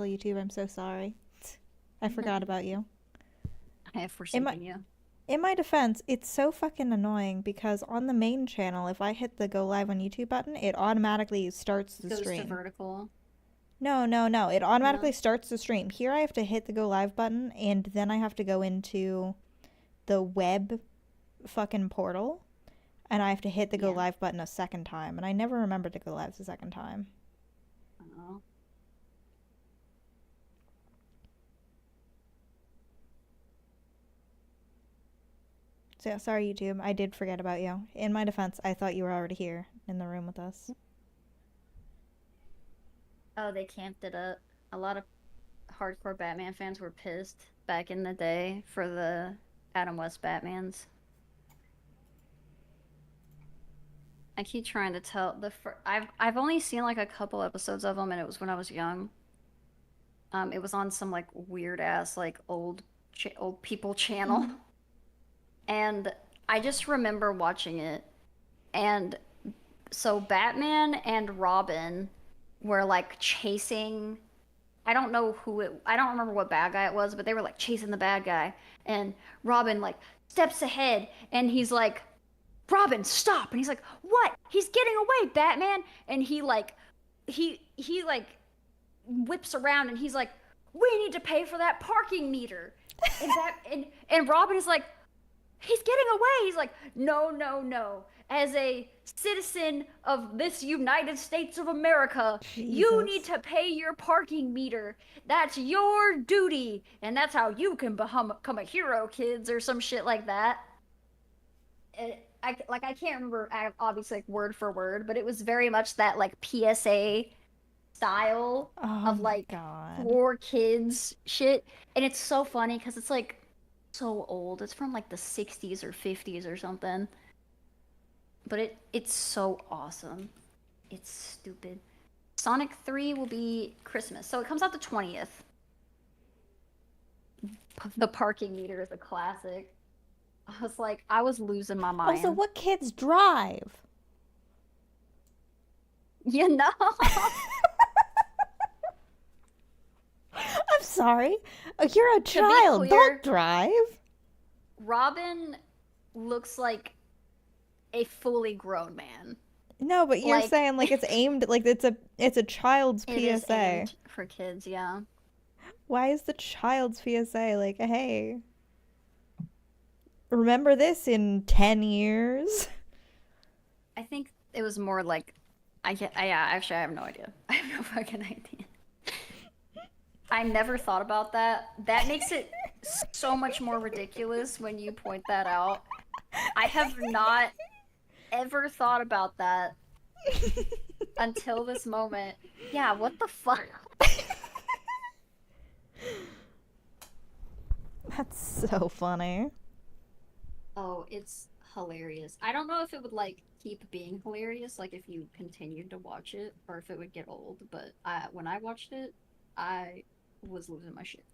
YouTube. I'm so sorry. I forgot about you. I have In my forsaken you. in my defense, it's so fucking annoying because on the main channel, if I hit the go live on YouTube button, it automatically starts the Goes to stream. vertical. No, no, no. It automatically No? starts the stream. Here I have to hit the go live button and then I have to go into the web fucking portal and I have to hit the go Yeah. live button a second time and I never remember to go live the second time. Oh. So yeah, sorry YouTube. I did forget about you. In my defense, I thought you were already here in the room with us. Oh, they camped it up. A lot of hardcore Batman fans were pissed back in the day for the Adam West Batmans. I keep trying to tell I've only seen like a couple episodes of them, and it was when I was young. It was on some like weird ass like old people channel, and I just remember watching it. And so Batman and Robin were like chasing. I don't remember what bad guy it was, but they were like chasing the bad guy, and Robin like steps ahead, and he's like, Robin, stop. And he's like, what? He's getting away, Batman. And he like whips around and he's like, we need to pay for that parking meter. And Robin is like, he's getting away. He's like, no, no, no. As a citizen of this United States of America, you need Jesus. to pay your parking meter. That's your duty. And that's how you can become a hero, kids, or some shit like that. I can't remember obviously like word for word, but it was very much that like PSA style Oh of my like god. for kids shit, and it's so funny because it's like so old. It's from like the 60s or 50s or something, but it's so awesome. It's stupid. Sonic 3 will be Christmas, so it comes out the 20th. The parking meter is a classic. I was losing my Also, mind. what kids drive? You know? I'm sorry. You're a To be child. Don't clear, drive. Robin looks like a fully grown man. No, but you're Like saying like it's aimed like it's a child's it is PSA. aimed for kids, yeah. Why is the child's PSA like, hey, remember this in 10 years? I think it was more like yeah, actually I have no idea. I have no fucking idea. I never thought about that. That makes it so much more ridiculous when you point that out. I have not ever thought about that until this moment. Yeah, what the fuck? That's so funny. Oh, it's hilarious. I don't know if it would like keep being hilarious, like if you continued to watch it, or if it would get old. But when I watched it, I was losing my shit.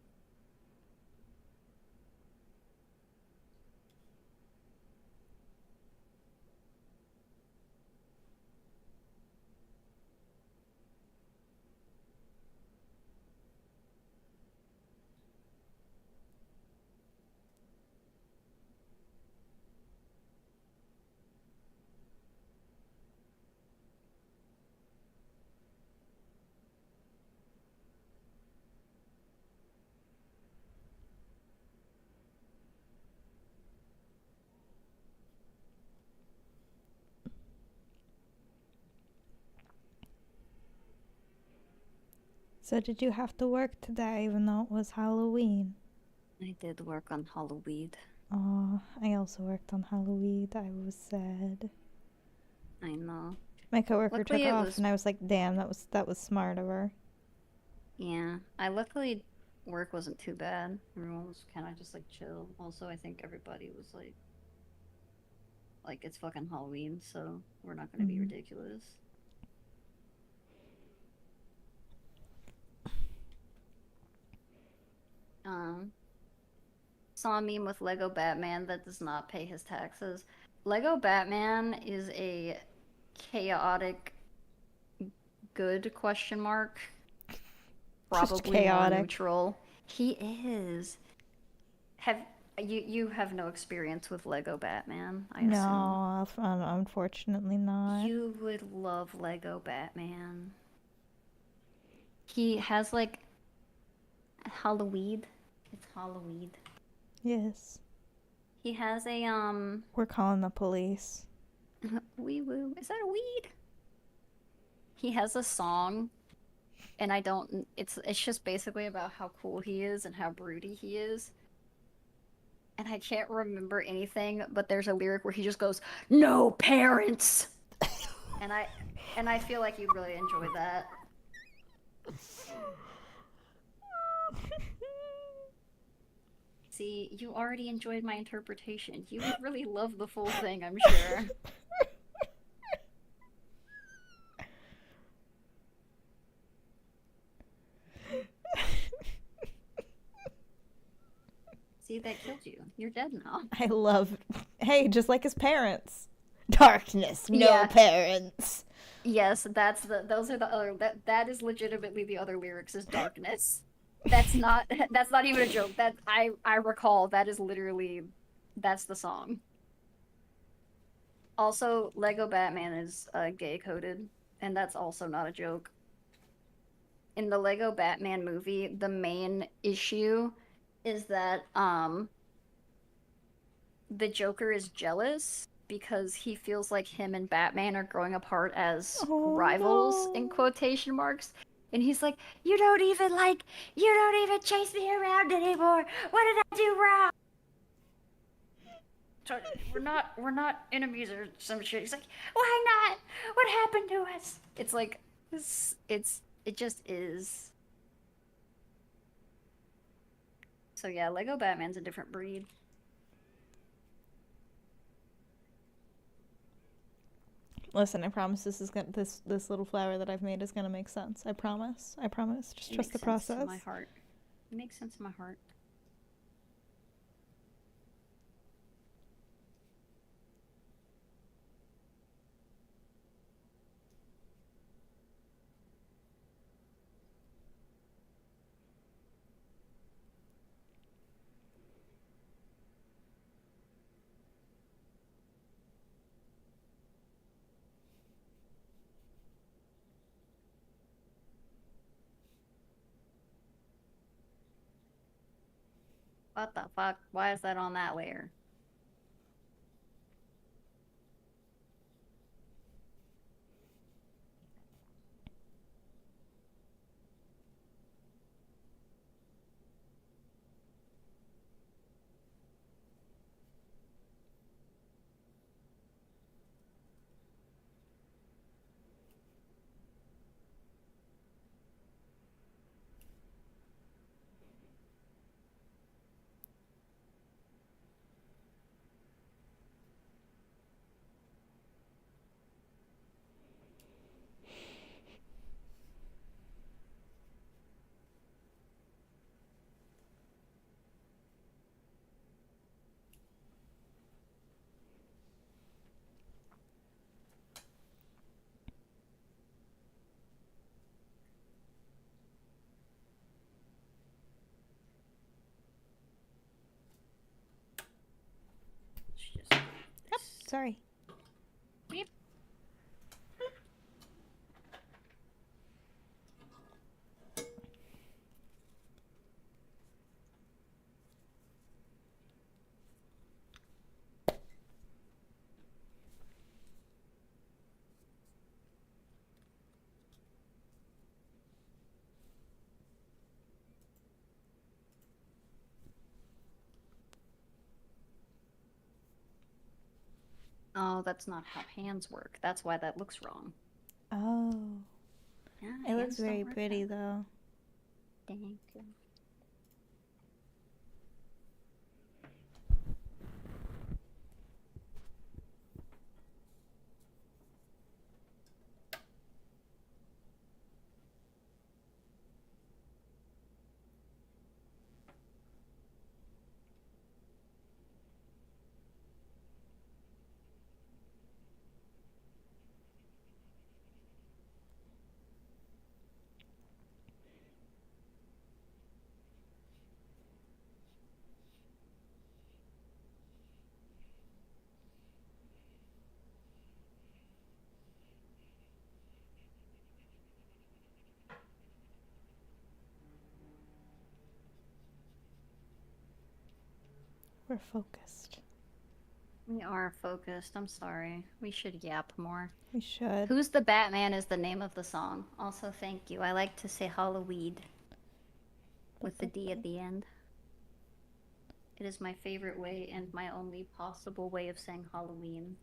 So did you have to work today even though it was Halloween? I did work on Halloween. Oh, I also worked on Halloween. I was sad. I know. My coworker took Luckily, it off was and I was like, "Damn, that was smart of her." yeah. I luckily work wasn't too bad. Everyone was kind of just like chill. Also, I think everybody was like it's fucking Halloween, so we're not gonna be Mhm. ridiculous. Um, Saw a meme with Lego Batman that does not pay his taxes. Lego Batman is a chaotic good question mark. Just probably more chaotic. neutral. He is. Have you have no experience with Lego Batman, I assume. No, unfortunately not. You would love Lego Batman. He has like Halloween. It's Halloween. Yes. He has a We're calling the police. wee woo. Is that a weed? He has a song and I don't it's just basically about how cool he is and how broody he is. And I can't remember anything, but there's a lyric where he just goes, "No parents." And I feel like you'd really enjoy that. See, you already enjoyed my interpretation. You would really love the full thing, I'm sure. See, that killed you. You're dead now. I love. Hey, just like his parents. Darkness, no Yeah. parents. Yes, those are the other that is legitimately the other lyrics is darkness. That's not even a joke. That I recall that is literally that's the song. Also, Lego Batman is gay coded, and that's also not a joke. In the Lego Batman movie, the main issue is that the Joker is jealous because he feels like him and Batman are growing apart as Oh, rivals no. in quotation marks. And he's like, you don't even chase me around anymore. What did I do wrong? So we're not enemies or some shit. He's like, why not? What happened to us? It's like it just is. So yeah, Lego Batman's a different breed. Listen, I promise this little flower that I've made is gonna make sense. I promise. I promise. Just It trust the makes sense process. in my heart. It makes sense in my heart. What the fuck? Why is that on that layer? Let's just Sorry. beep. Oh, that's not how hands work. That's why that looks wrong. Oh. Yeah, It looks hands don't very work pretty that way. though. Thank you. We're focused. We are focused. I'm sorry. We should yap more. We should. Who's the Batman is the name of the song. Also, thank you. I like to say Halloween with the D at the end. It is my favorite way and my only possible way of saying Halloween.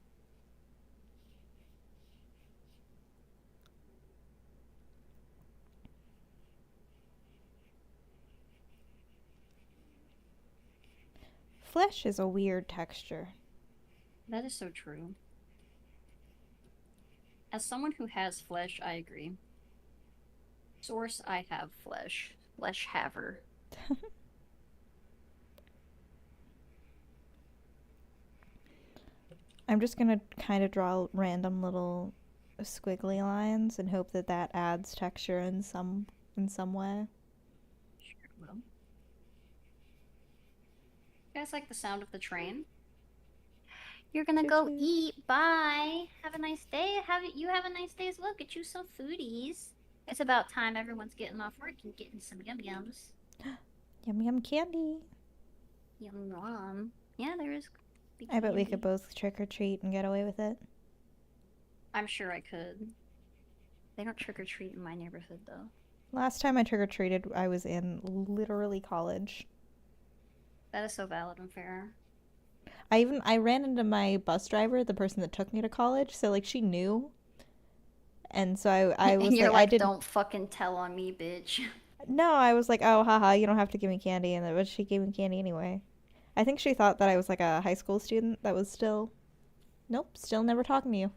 Flesh is a weird texture. That is so true. As someone who has flesh, I agree. Source, I have flesh. Flesh haver. I'm just gonna kind of draw random little squiggly lines and hope that that adds texture in some way. Sure it will. You guys like the sound of the train? You're gonna Choo go choo. eat. Bye. Have a nice day. You have a nice day as well. Get you some foodies. It's about time everyone's getting off work and getting some yum yums. Yum yum candy. Yum yum. Yeah, there is. I bet we could both trick or treat and get away with it. I'm sure I could. They don't trick or treat in my neighborhood though. Last time I trick or treated, I was in literally college. That is so valid and fair. I ran into my bus driver, the person that took me to college, so like she knew. And so I was And you're like, I like, didn't. don't fucking tell on me, bitch. No, I was like, oh, haha, you don't have to give me candy, but she gave me candy anyway. I think she thought that I was like a high school student that was still, nope, still never talking to you.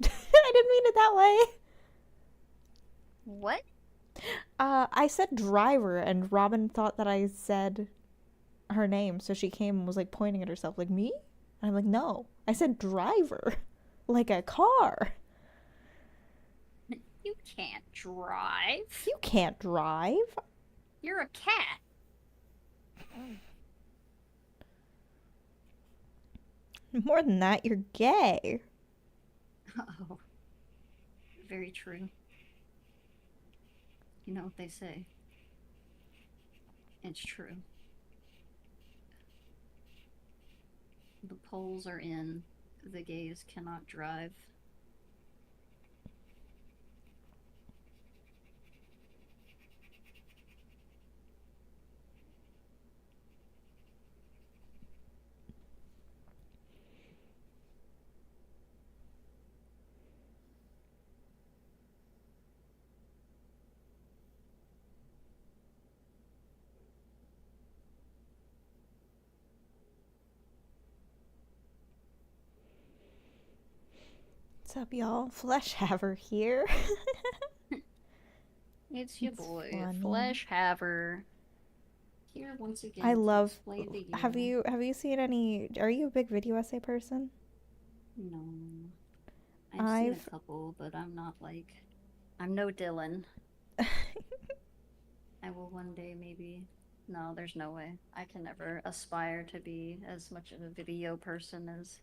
I didn't mean it that way. What? I said driver, and Robin thought that I said her name, so she came and was like pointing at herself, like, me? And I'm like, no, I said driver, like a car. You can't drive. You can't drive. You're a cat. More than that, you're gay. Oh, very true. You know what they say. It's true. The polls are in. The gays cannot drive. What's up, y'all? Flesh Haver here. It's your boy, funny. Flesh Haver. Here once again. I to love. explain to you. Have you seen any? Are you a big video essay person? No. I've seen a couple, but I'm not like. I'm no Dylan. I will one day maybe. No, there's no way. I can never aspire to be as much of a video person as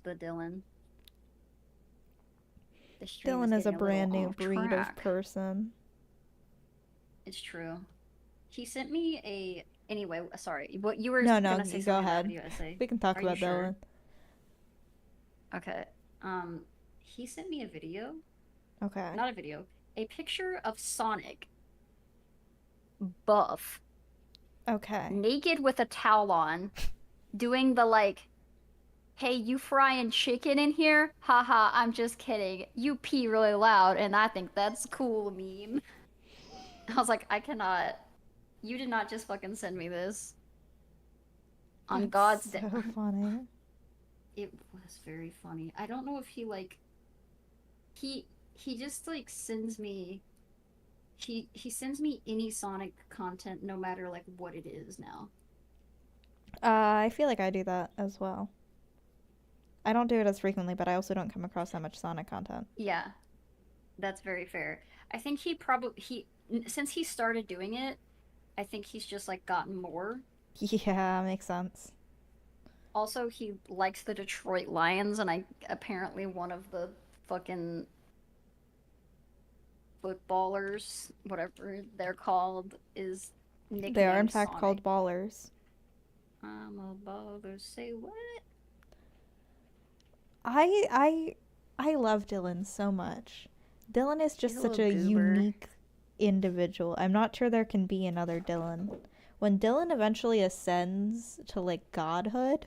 the Dylan. The stream Dylan is a getting brand little new off breed of track. person. It's true. He sent me a. Anyway, sorry. What you were No, gonna say go something about ahead. video essay. We can talk Are about you sure? Dylan. Okay. He sent me a video. Okay. Not a video. A picture of Sonic. Buff. Okay. Naked with a towel on. Doing the like. Hey, you frying chicken in here? Haha, I'm just kidding. You pee really loud, and I think that's cool meme. I was like, I cannot. You did not just fucking send me this. On That's God's so day. funny. It was very funny. I don't know if he like. He just like sends me. He sends me any Sonic content, no matter like what it is now. I feel like I do that as well. I don't do it as frequently, but I also don't come across that much Sonic content. Yeah, that's very fair. I think since he started doing it, I think he's just like gotten more. Yeah, makes sense. Also, he likes the Detroit Lions, and I apparently one of the fucking footballers, whatever they're called, is nicknamed They are in fact Sonic. called ballers. I'm a bother. Say what? I I love Dylan so much. Dylan is He's just a such little a goober. unique individual. I'm not sure there can be another Dylan. When Dylan eventually ascends to like godhood,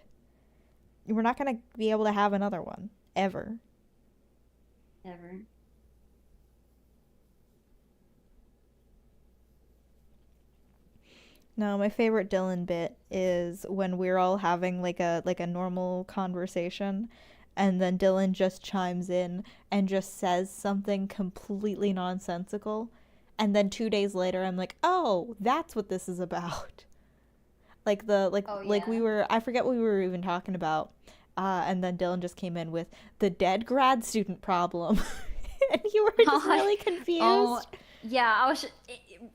we're not gonna be able to have another one ever. Ever. No, my favorite Dylan bit is when we're all having like a normal conversation and then Dylan just chimes in and just says something completely nonsensical and then 2 days later I'm like, "Oh, that's what this is about." Like the Oh like we yeah. were I forget what we were even talking about. And then Dylan just came in with the dead grad student problem. And you were just really Oh confused. yeah.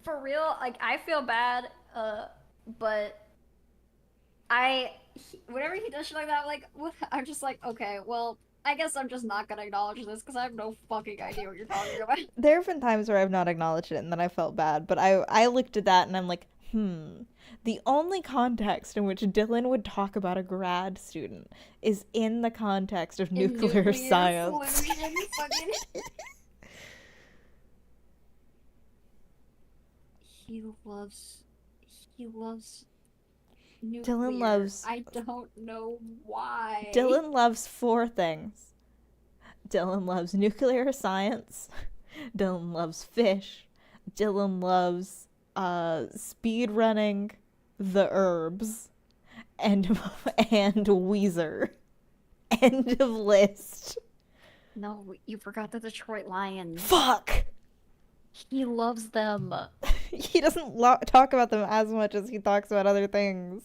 For real. Like I feel bad. But whenever he does shit like that, like I'm just like, okay, well, I guess I'm just not gonna acknowledge this because I have no fucking idea what you're talking about. There have been times where I've not acknowledged it and then I felt bad, but I looked at that and I'm like, the only context in which Dylan would talk about a grad student is in the context of In nuclear nuclear science. fusion, fucking. He loves. He loves Dylan nuclear. loves I don't know why. Dylan loves four things. Dylan loves nuclear science. Dylan loves fish. Dylan loves speed running the herbs and and Weezer. End of list. No, you forgot the Detroit Lions. Fuck. He loves them. He doesn't talk about them as much as he talks about other things,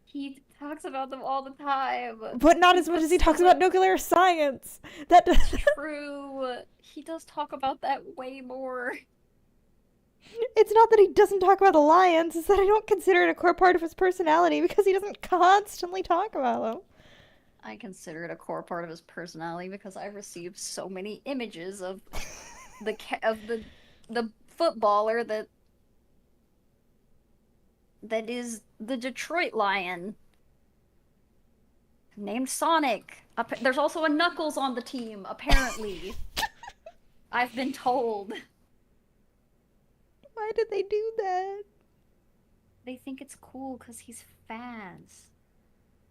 He talks about them all the time. but not He as much as puts he so talks about much. nuclear science. That does. True. He does talk about that way more. It's not that he doesn't talk about the lions; it's that I don't consider it a core part of his personality because he doesn't constantly talk about them. I consider it a core part of his personality because I've received so many images of the footballer that is the Detroit Lion named Sonic. There's also a Knuckles on the team, apparently. I've been told. Why did they do that? They think it's cool because he's fast,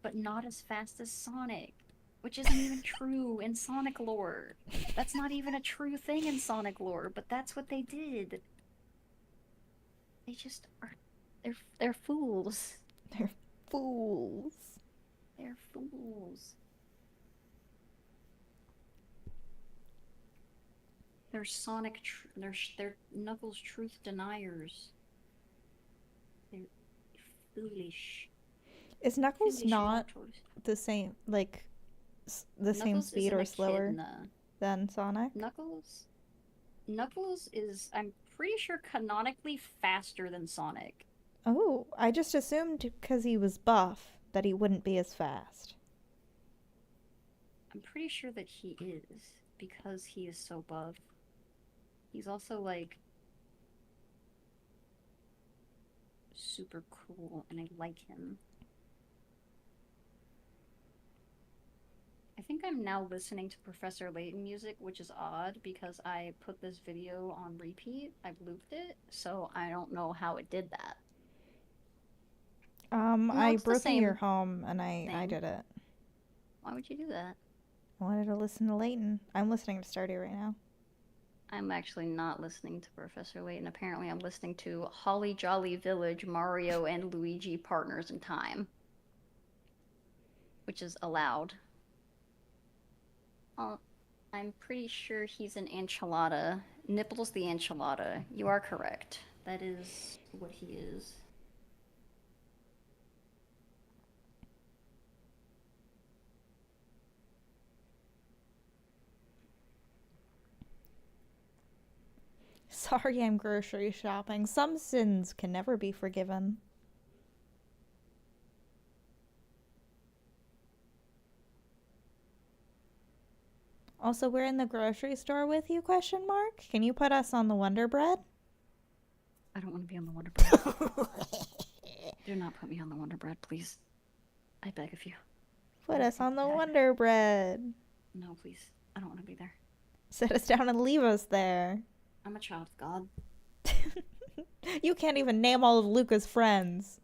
but not as fast as Sonic, which isn't even true in Sonic lore. That's not even a true thing in Sonic lore, but that's what they did. They just are. They're fools. They're fools. They're fools. They're Sonic. They're Knuckles truth deniers. They're foolish. Is Knuckles Foolish not mortals. the same, like, the same Knuckles speed isn't or a kid slower in the than Sonic? Knuckles. Knuckles is, I'm pretty sure, canonically faster than Sonic. Oh, I just assumed because he was buff that he wouldn't be as fast. I'm pretty sure that he is because he is so buff. He's also like super cool and I like him. I think I'm now listening to Professor Layton music, which is odd because I put this video on repeat. I've looped it, so I don't know how it did that. No, I it's the broke into your same home and I thing. did it. Why would you do that? I wanted to listen to Layton. I'm listening to Stardew right now. I'm actually not listening to Professor Layton. Apparently, I'm listening to Holly Jolly Village, Mario and Luigi Partners in Time, which is allowed. Oh, I'm pretty sure he's an enchilada. Nipples the enchilada. You are correct. That is what he is. Sorry, I'm grocery shopping. Some sins can never be forgiven. Also, we're in the grocery store with you, question mark? Can you put us on the Wonder Bread? I don't want to be on the Wonder Bread. Do not put me on the Wonder Bread, please. I beg of you. Put us on the Bad. Wonder Bread. No, please. I don't want to be there. Sit us down and leave us there. I'm a child of God. You can't even name all of Luca's friends.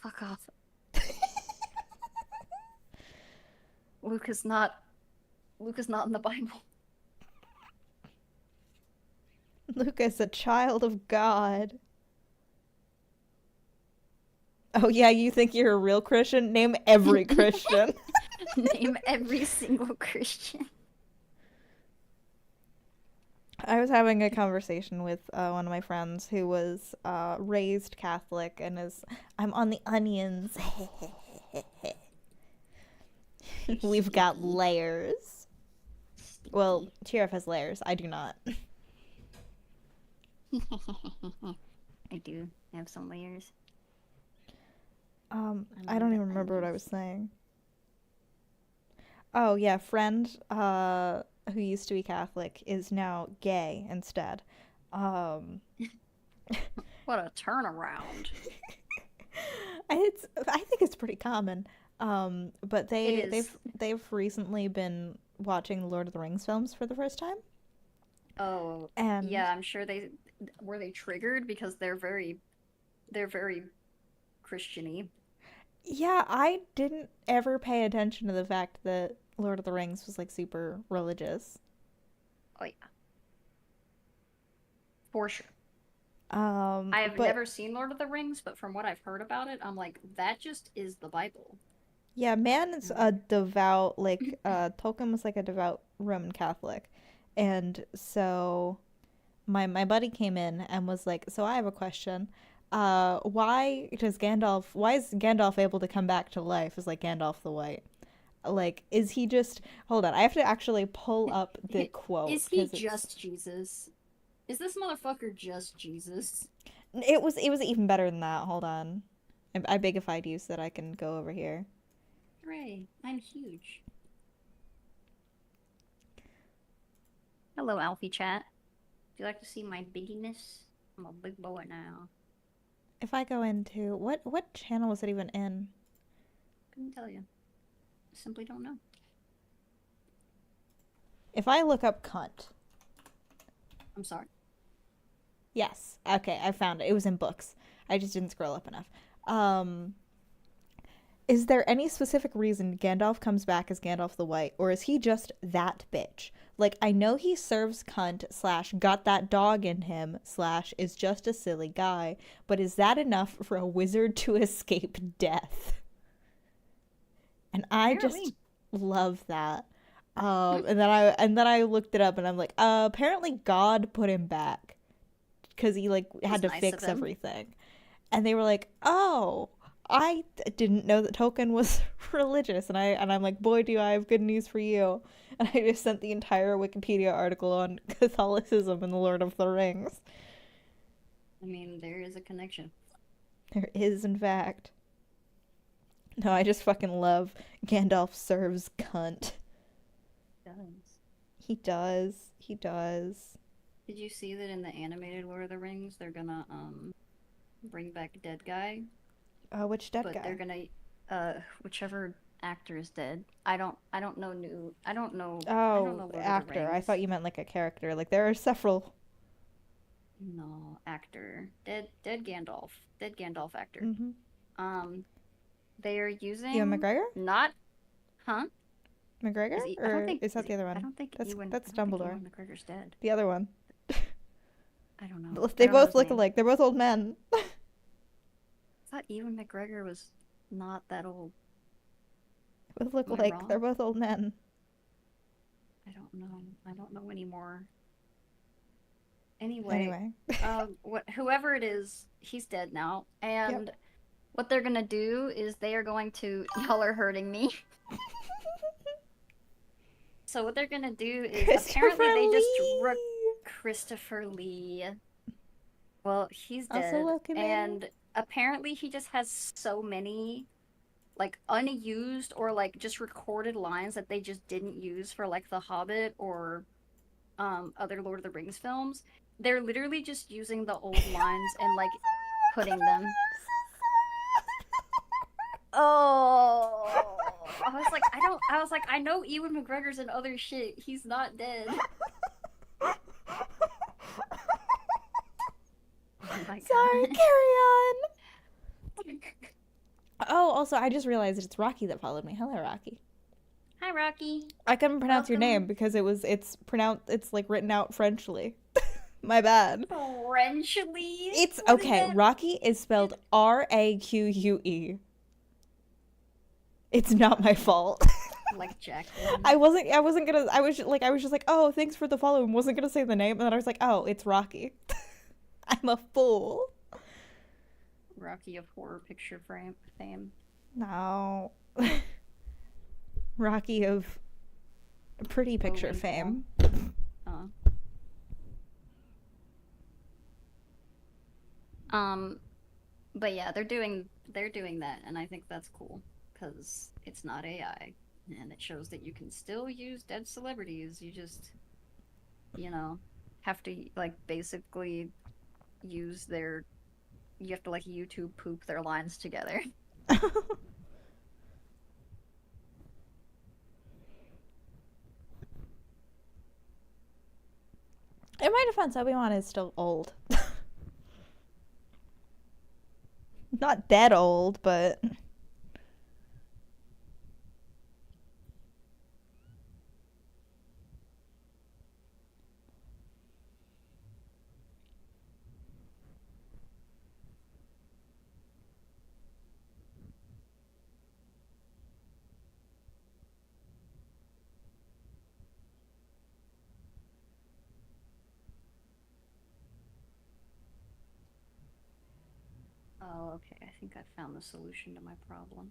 Fuck off. Luke is not in the Bible. Luca's a child of God. Oh yeah, you think you're a real Christian? Name every Christian. Name every single Christian. I was having a conversation with one of my friends who was raised Catholic and is, I'm on the onions. We've got layers. Well, Tiruff has layers. I do not. I do have some layers. I don't even remember what I was saying. Oh yeah, friend who used to be Catholic is now gay instead. What a turnaround. I think it's pretty common. But they've recently been watching the Lord of the Rings films for the first time. Oh, And yeah, I'm sure they were they triggered because they're very Christiany. yeah, I didn't ever pay attention to the fact that Lord of the Rings was like super religious. Oh yeah, for sure. I have But never seen Lord of the Rings, but from what I've heard about it, I'm like, that just is the Bible. yeah, man is Mm. a devout, like, Tolkien was like a devout Roman Catholic. And so my buddy came in and was like, "So I have a question. Why is Gandalf able to come back to life as like Gandalf the White? Like, is he just, hold on, I have to actually pull up the quote Is he because it's, just Jesus? Is this motherfucker just Jesus? it was even better than that. Hold on. I bigified you so that I can go over here. Hooray, I'm huge. Hello, Alfie chat. Do you like to see my bigginess? I'm a big boy now. If I go into, what channel was it even in? Couldn't tell you. I simply don't know. If I look up cunt. I'm sorry. Yes. Okay, I found it. It was in books. I just didn't scroll up enough. Um, is there any specific reason Gandalf comes back as Gandalf the White, or is he just that bitch? Like, I know he serves cunt slash got that dog in him slash is just a silly guy, but is that enough for a wizard to escape death? And I Apparently. just love that. And then I looked it up and I'm like, apparently God put him back because he like It had was to nice fix of him. everything. And they were like, "Oh, I didn't know that Tolkien was religious." And I'm like, "Boy, do I have good news for you." And I just sent the entire Wikipedia article on Catholicism and the Lord of the Rings. I mean, there is a connection. There is, in fact. No, I just fucking love Gandalf serves cunt. It does. He does. He does. Did you see that in the animated Lord of the Rings, they're gonna bring back Dead Guy, Which dead but guy? they're gonna whichever actor is dead. I don't know Oh, Lord of the actor. I Rings. thought you meant like a character. Like there are several. No, actor. Dead Gandalf. Dead Gandalf actor. Mm-hmm. Um, they are Ewan using McGregor? not, huh? McGregor? I don't Or think is that the other I one? don't think That's Ewan that's I don't think Dumbledore. Ewan McGregor's dead. The other one. I don't know. I They don't know both his look name. alike. They're both old men. I thought Ewan McGregor was not that old. Both look Am I alike. They're wrong? both old men. I don't know. I don't know anymore. Anyway, Anyway. whoever it is, he's dead now. Yep. And what they're gonna do is they are going to y'all are hurting me. So what they're gonna do is Christopher apparently they just Lee. Christopher Lee. Well, he's Also dead, welcome in. and apparently he just has so many like unused or like just recorded lines that they just didn't use for like The Hobbit or other Lord of the Rings films, they're literally just using the old lines and like putting them. Oh, I was like, I know Ewan McGregor's in other shit. He's not dead. Oh my Sorry, god. carry on. Oh, also, I just realized it's Rocky that followed me. Hello, Rocky. Hi, Rocky. I couldn't pronounce your name Welcome. because it's like written out Frenchly. My bad. Frenchly? It's What is okay. that? Rocky is spelled Raque. It's not my fault. Like Jacqueline. I wasn't gonna I was just like, oh, thanks for the follow and wasn't gonna say the name, and then I was like, oh, it's Rocky. I'm a fool. Rocky of horror picture frame fame. No. Rocky of pretty picture Bullwinkle. fame. Uh. Um, but yeah, they're doing that, and I think that's cool because it's not AI, and it shows that you can still use dead celebrities. You just, you know, have to like basically use their. You have to like YouTube poop their lines together. In my defense, Obi-Wan is still old. Not that old, but Oh, okay. I think I found the solution to my problem.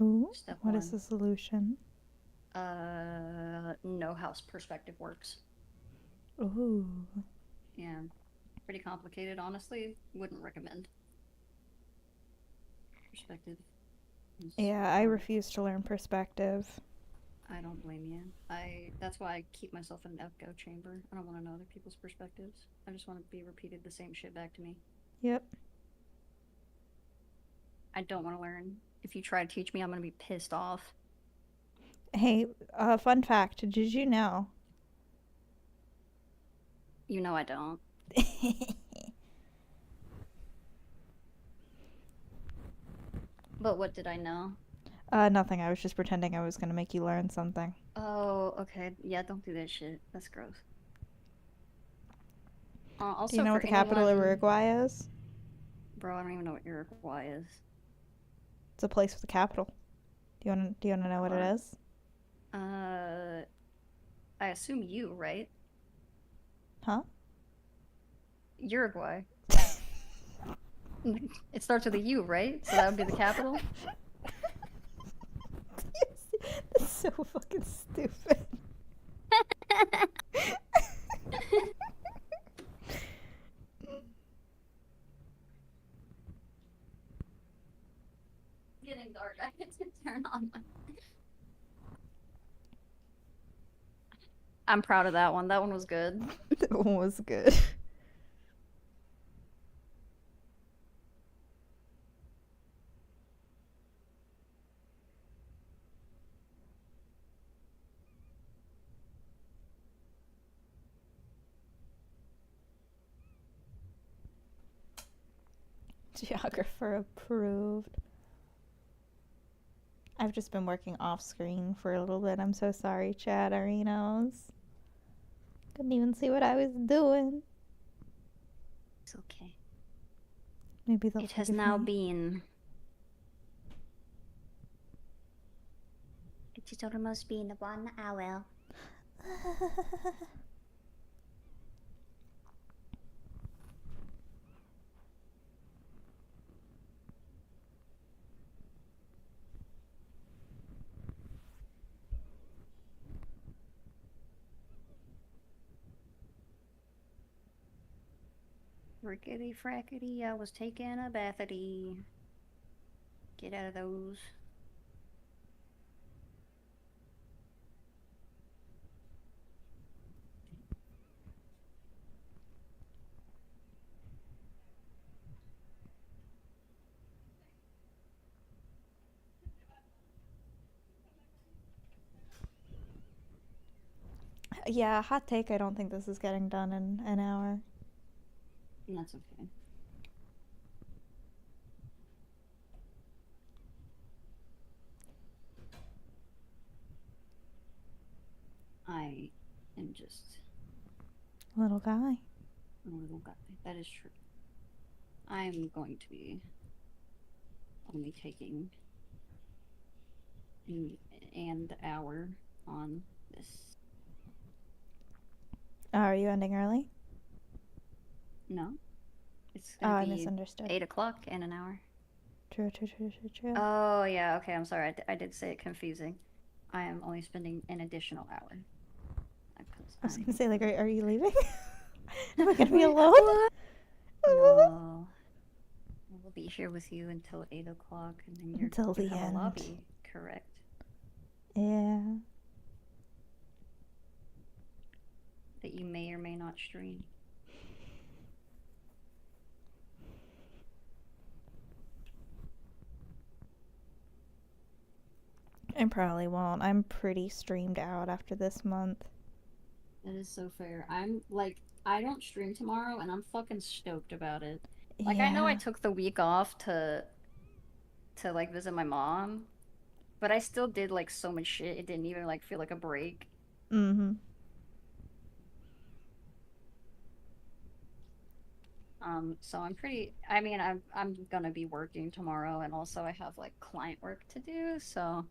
ooh, Step what is one. the solution? Know how perspective works. Ooh. Yeah, pretty complicated, honestly. Wouldn't recommend. Perspective is Yeah, I hard. refuse to learn perspective. I don't blame you. That's why I keep myself in an echo chamber. I don't want to know other people's perspectives. I just want to be repeated the same shit back to me. Yep. I don't want to learn. If you try to teach me, I'm gonna be pissed off. Hey, fun fact, did you know? You know I don't. But what did I know? Nothing. I was just pretending I was gonna make you learn something. Oh, okay. Yeah, don't do that shit. That's gross. Do you Also, know for what the capital of anyone, Uruguay is? bro, I don't even know what Uruguay is. It's a place with a capital. Do you wanna know what it Uh, is? uh, I assume you, right? Huh? Uruguay. It starts with a U, right? So that would be the capital? That's so fucking stupid. Getting dark. I get to turn on my. I'm proud of that one. That one was good. That one was good. Geographer approved. I've just been working off screen for a little bit. I'm so sorry, Chatterinos. Couldn't even see what I was doing. It's okay. Maybe they'll It has forgive now me. been. It has almost been 1 hour. Rickety frackety, I was taking a bathity. Get out of those. Yeah, hot take. I don't think this is getting done in an hour. And that's okay. I am just Little guy. a little guy. That is true. I'm going to be only taking an hour on this. Oh, are you ending early? No, it's Oh, gonna I be misunderstood. 8 o'clock in an hour. True, true, true, true, true. Oh yeah, okay. I'm sorry. I did say it confusing. I am only spending an additional hour because I was I'm gonna say, like, really. are you leaving? Am I gonna be Wait, alone? what? No, I will be here with you until 8 o'clock, and then Until you the have a end. lobby, correct? Yeah. That you may or may not stream. I probably won't. I'm pretty streamed out after this month. That is so fair. I'm like, I don't stream tomorrow, and I'm fucking stoked about it. Like, I know I Yeah. took the week off to like visit my mom, but I still did like so much shit. It didn't even like feel like a break. Mm-hmm. So I'm pretty. I mean, I'm gonna be working tomorrow, and also I have like client work to do. So,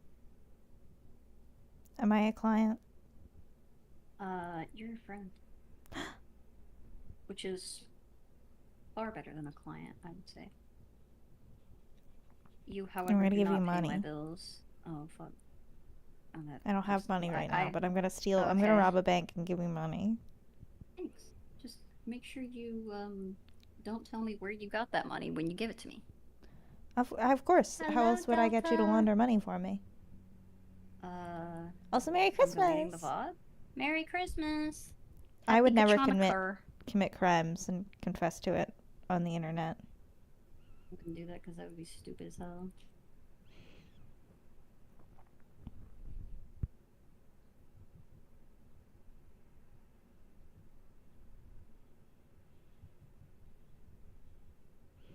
Am I a client? you're a friend, which is far better than a client, I would say. You, I'm however, gonna do give you not pay my money. bills. Oh fuck. Oh, that I don't have just money right now, I but I'm gonna steal. oh, I'm gonna okay. rob a bank and give me money. Thanks. Just make sure you don't tell me where you got that money when you give it to me. Of course. How Hello, else would I get you to Delta. launder money for me? Uh, Also, Merry from deleting the Christmas. VOD. Merry Christmas. I Happy would never Kachanakar. commit crimes and confess to it on the internet. I wouldn't do that because that would be stupid as hell.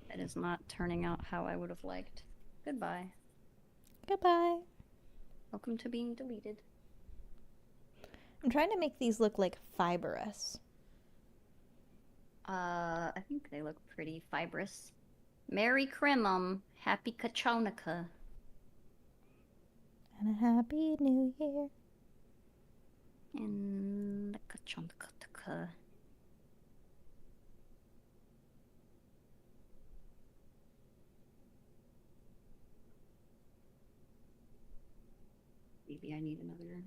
That is not turning out how I would have liked. Goodbye. Goodbye. Welcome to being deleted. I'm trying to make these look like fibrous. I think they look pretty fibrous. Merry Crimum. Happy Kachonica. And a happy new year. And the Kachonica. Maybe I need another.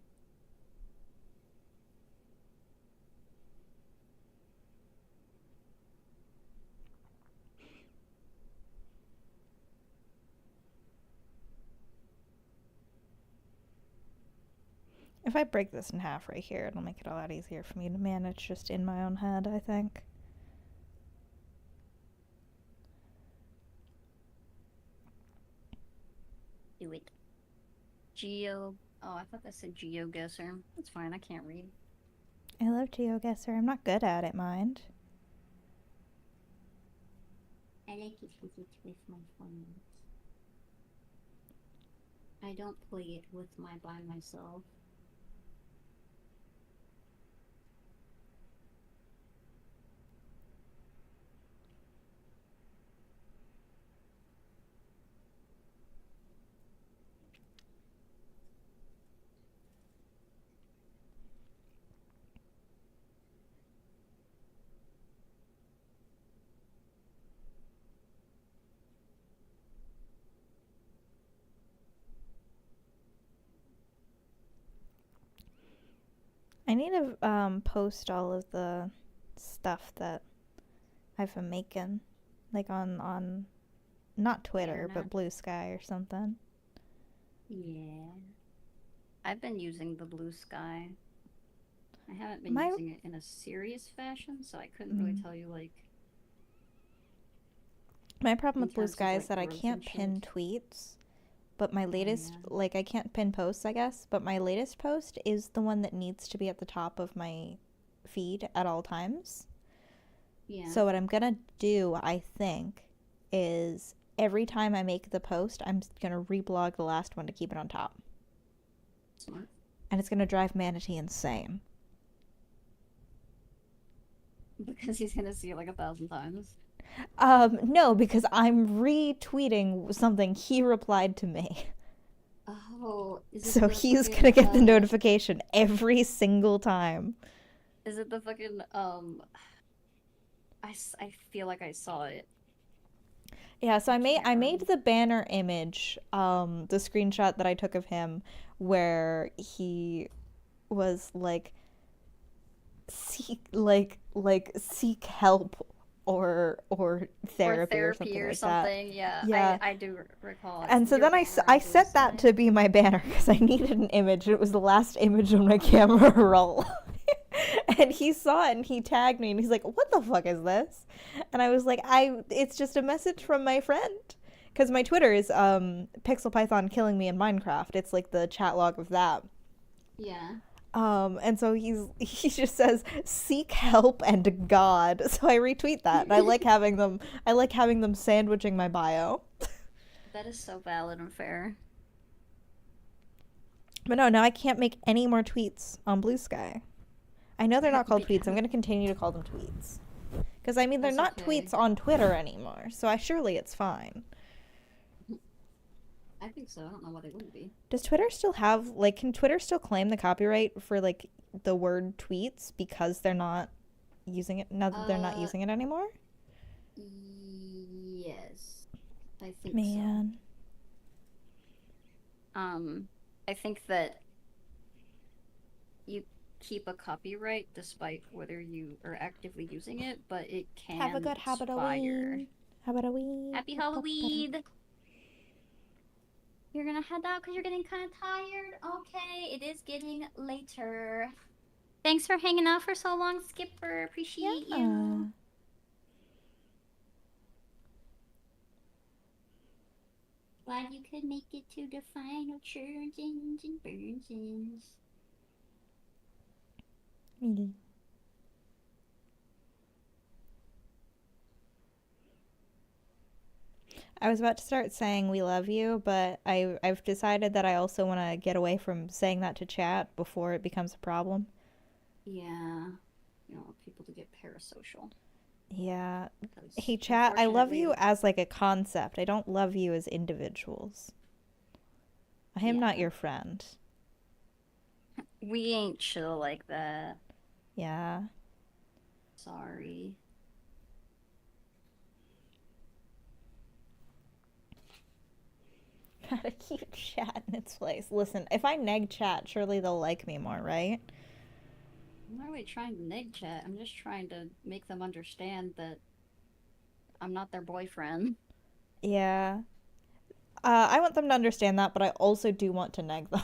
If I break this in half right here, it'll make it a lot easier for me to manage just in my own head, I think. Do it. Geo. Oh, I thought that said GeoGuessr. That's fine. I can't read. I love GeoGuessr. I'm not good at it, mind. I like it with my friends. I don't play it by myself. I need to post all of the stuff that I've been making, like on not Twitter, but Blue Sky or something. Yeah. I've been using the Blue Sky. I haven't been My using it in a serious fashion, so I couldn't really tell you like. My problem In with Blue terms of, Sky is like, that I growth can't and pin shit. tweets, but my Oh latest, yeah. like, I can't pin posts, I guess, but my latest post is the one that needs to be at the top of my feed at all times. Yeah. So what I'm gonna do, I think, is every time I make the post, I'm gonna reblog the last one to keep it on top. Smart. And it's gonna drive Manatee insane. Because he's gonna see it like 1,000 times. No, because I'm retweeting something he replied to me. Oh, is it So the he's fucking gonna get the notification every single time. is it the fucking I feel like I saw it. Yeah, so I I can't made remember. the banner image, the screenshot that I took of him where he was like seek help or Or therapy or therapy something or like that. something. Yeah, Yeah. I do recall. And so Your then banner I on Blue set that Sky. to be my banner because I needed an image. It was the last image on my camera roll. And he saw it and he tagged me and he's like, "What the fuck is this?" And I was like, it's just a message from my friend." Because my Twitter is Pixel Python killing me in Minecraft. It's like the chat log of that. Yeah. And so he just says seek help and God. So I retweet that. And I like having them sandwiching my bio. That is so valid and fair. But no, now I can't make any more tweets on Blue Sky. I know they're not called tweets. I'm Because going to continue to call them tweets. Because I mean, they're that's not okay. tweets on Twitter anymore. So surely it's fine. I think so. I don't know why they wouldn't be. Does Twitter still have like can Twitter still claim the copyright for like the word tweets because they're not using it now that they're not Uh, using it anymore? yes. I think so. Man. I think that you keep a copyright despite whether you are actively using it, but it Have a can good expire. Halloween. Halloween. Happy Halloween! You're gonna head out because you're getting kind of tired? Okay, it is getting later. Thanks for hanging out for so long, Skipper. Appreciate Yeah. you. Glad you could make it to the final churns and burns. Mm. I was about to start saying we love you, but I've decided that I also want to get away from saying that to chat before it becomes a problem. Yeah, you don't want people to get parasocial. Yeah. Because Hey chat, I love you unfortunately, as like a concept. I don't love you as individuals. I am not yeah, your friend. we ain't chill like that. Yeah. Sorry. Gotta keep chat in its place. Listen, if I neg chat, surely they'll like me more, right? I'm not really trying to neg chat. I'm just trying to make them understand that I'm not their boyfriend. Yeah. I want them to understand that, but I also do want to neg them.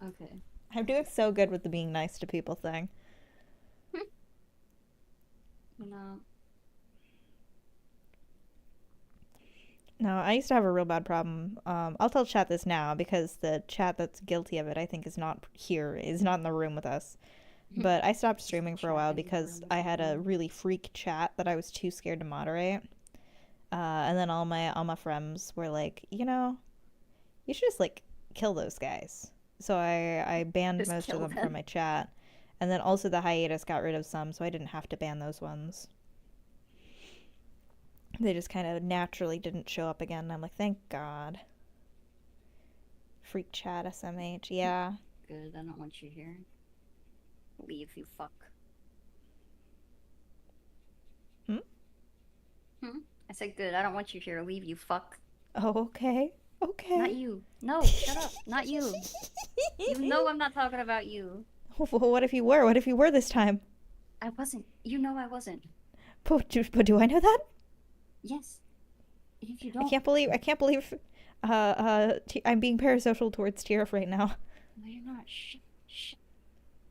Okay. I'm doing so good with the being nice to people thing. No. No, I used to have a real bad problem. I'll tell chat this now because the chat that's guilty of it, I think, is not here, is not in the room with us. But I stopped Just the streaming for a chat while in the because room with I had a you. really freak chat that I was too scared to moderate. And then all my friends were like, you should just like kill those guys. So I banned Just most of kill them from them. my chat. And then also the hiatus got rid of some, so I didn't have to ban those ones. They just kind of naturally didn't show up again. And I'm like, thank God. Freak chat SMH. Yeah. Good, I don't want you here. Leave, you fuck. Hmm? I said good, I don't want you here. Leave, you fuck. Oh, okay. Okay. Not you. No, shut up. Not you. You know I'm not talking about you. Well, what if you were? What if you were this time? I wasn't. You know I wasn't. But do I know that? Yes. If you I don't. can't believe I'm being parasocial towards Tiruff right now. No, you're not. Shh. Shh.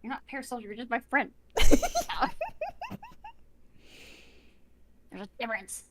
You're not parasocial, you're just my friend. There's a difference.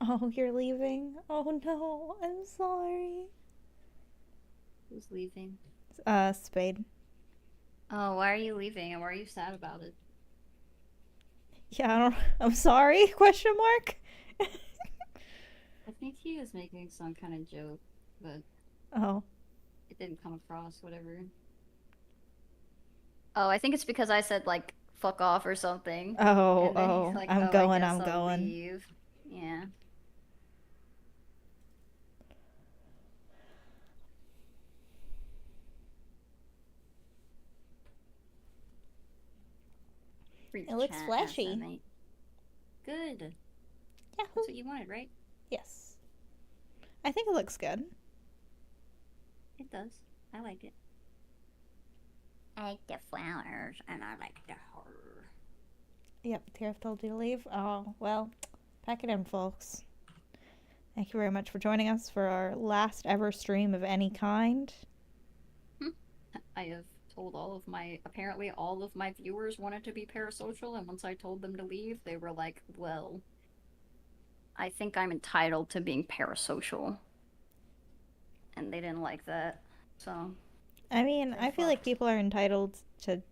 Oh, you're leaving? Oh no, I'm sorry. Who's leaving? Spade. Oh, why are you leaving and why are you sad about it? Yeah, I'm sorry? Question mark? I think he was making some kind of joke, but Oh. it didn't come across, whatever. Oh, I think it's because I said like fuck off or something. Oh, And then he's oh, like, I'm "Oh, I going, guess I'm I'll going. leave." Yeah. Free It to looks chat as I flashy. mate. Good. That's Yahoo! what you wanted, right? Yes. I think it looks good. It does. I like it. I like the flowers and I like the horror. Yep, Tiruff told you to leave. Oh, well, pack it in, folks. Thank you very much for joining us for our last ever stream of any kind. I have told apparently all of my viewers wanted to be parasocial, and once I told them to leave, they were like, well, I think I'm entitled to being parasocial. And they didn't like that. So I mean, they I feel like fucked. people are entitled to,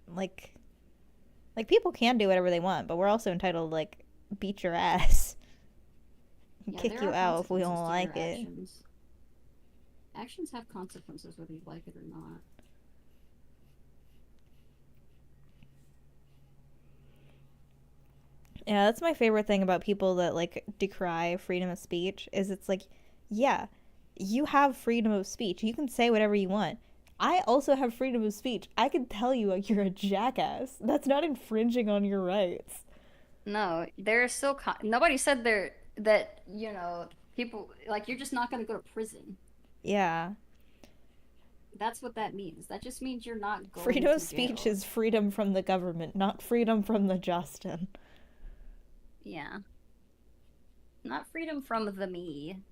like, people can do whatever they want, but we're also entitled to, like, beat your ass and Yeah, kick there you are out if we consequences don't to your like it. actions. Actions have consequences whether you like it or not. Yeah, that's my favorite thing about people that, like, decry freedom of speech is it's like, yeah, you have freedom of speech. You can say whatever you want. I also have freedom of speech. I can tell you you're a jackass. That's not infringing on your rights. No, there's still nobody said there that, people like you're just not going to go to prison. Yeah. That's what that means. That just means you're not going Freedom of to speech jail. is freedom from the government, not freedom from the Justin. Yeah. Not freedom from the me.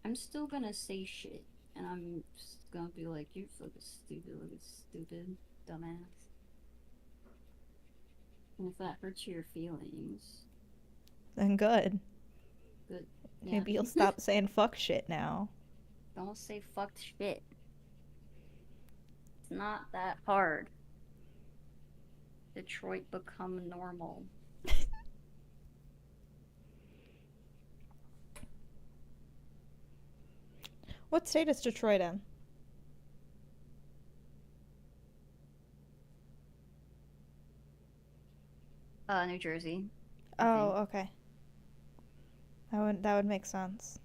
I'm still gonna say shit. And I'm just gonna be like, you're fucking stupid, dumbass. And if that hurts your feelings, Then good. good. Yeah. Maybe you'll stop saying fuck shit now. Don't say fucked shit. It's not that hard. Detroit become normal. What state is Detroit in? New Jersey, I Oh, think. okay. That would make sense.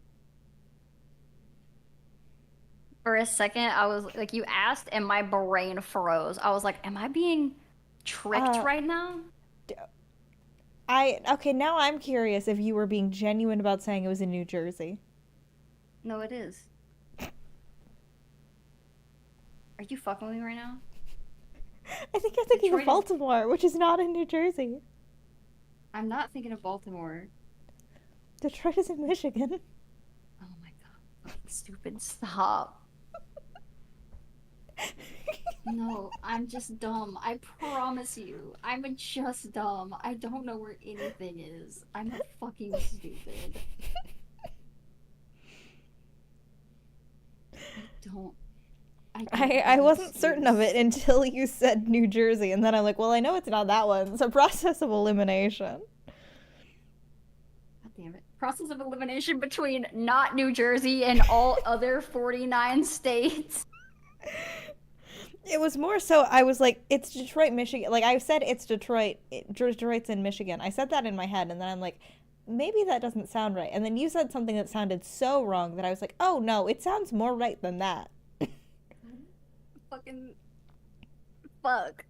For a second, I was like, you asked, and my brain froze. I was like, am I being tricked Uh, right now? okay, now I'm curious if you were being genuine about saying it was in New Jersey. No, it is. Are you fucking with me right now? I think you're thinking of Detroit is. Baltimore, which is not in New Jersey. I'm not thinking of Baltimore. Detroit is in Michigan. Oh my god. Fucking stupid. Stop. No, I'm just dumb. I promise you. I'm just dumb. I don't know where anything is. I'm fucking stupid. I don't. I don't I have an wasn't certain of it excuse. until you said New Jersey, and then I'm like, well, I know it's not that one. It's a process of elimination. God damn it. Process of elimination between not New Jersey and all other 49 states. It was more so I was like, it's Detroit, Michigan. Like I said, it's Detroit. Detroit's in Michigan. I said that in my head, and then I'm like, maybe that doesn't sound right. And then you said something that sounded so wrong that I was like, oh no, it sounds more right than that. Fucking fuck.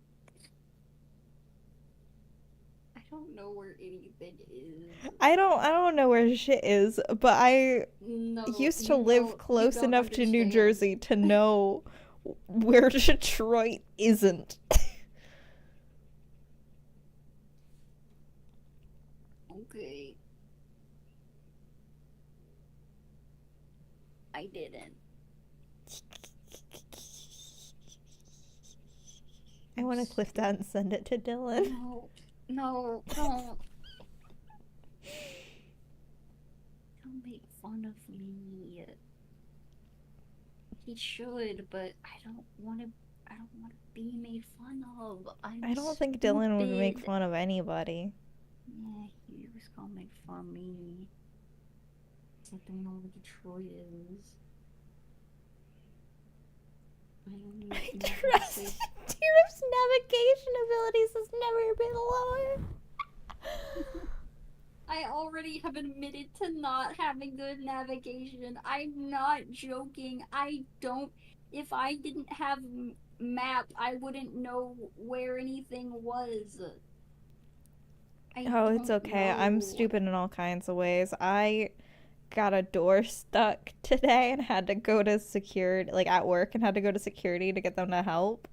I don't know where anything is. I don't know where shit is, but I No, used to live you close don't enough to New understand. Jersey to know where Detroit isn't. Okay. I didn't. I want to clip that and send it to Dylan. No, no, don't. fun of me. He should, but I don't want to be made fun of. I'm I don't think Dylan would make stupid. fun of anybody. Yeah, he was gonna make fun of me. It's like don't know what Detroit is. I don't I even know how to trust say. Tiruff's navigation abilities has never been lower. I already have admitted to not having good navigation. I'm not joking. I don't. If I didn't have map, I wouldn't know where anything was. I Oh, it's don't okay. I'm know. stupid in all kinds of ways. I got a door stuck today and had to go to security, like at work, and had to go to security to get them to help.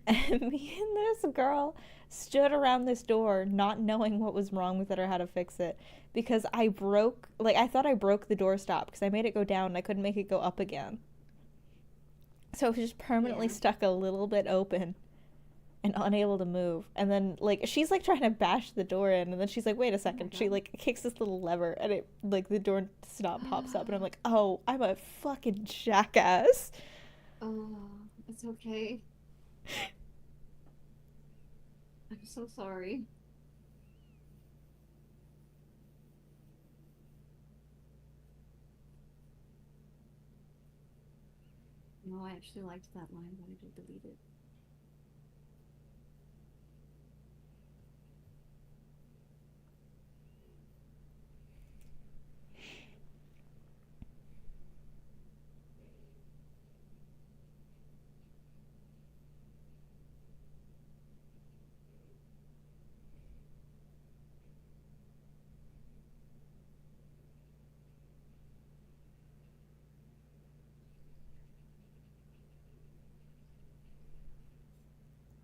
And me and this girl stood around this door not knowing what was wrong with it or how to fix it because I thought I broke the door stop because I made it go down and I couldn't make it go up again. So it was just permanently Yeah. stuck a little bit open and unable to move. And then she's like trying to bash the door in, and then she's like, "Wait a Oh my second." She god. kicks this little lever, and it the door stop pops up, and I'm like, "Oh, I'm a fucking jackass." Oh, it's okay. I'm so sorry. No, I actually liked that line, but I did delete it.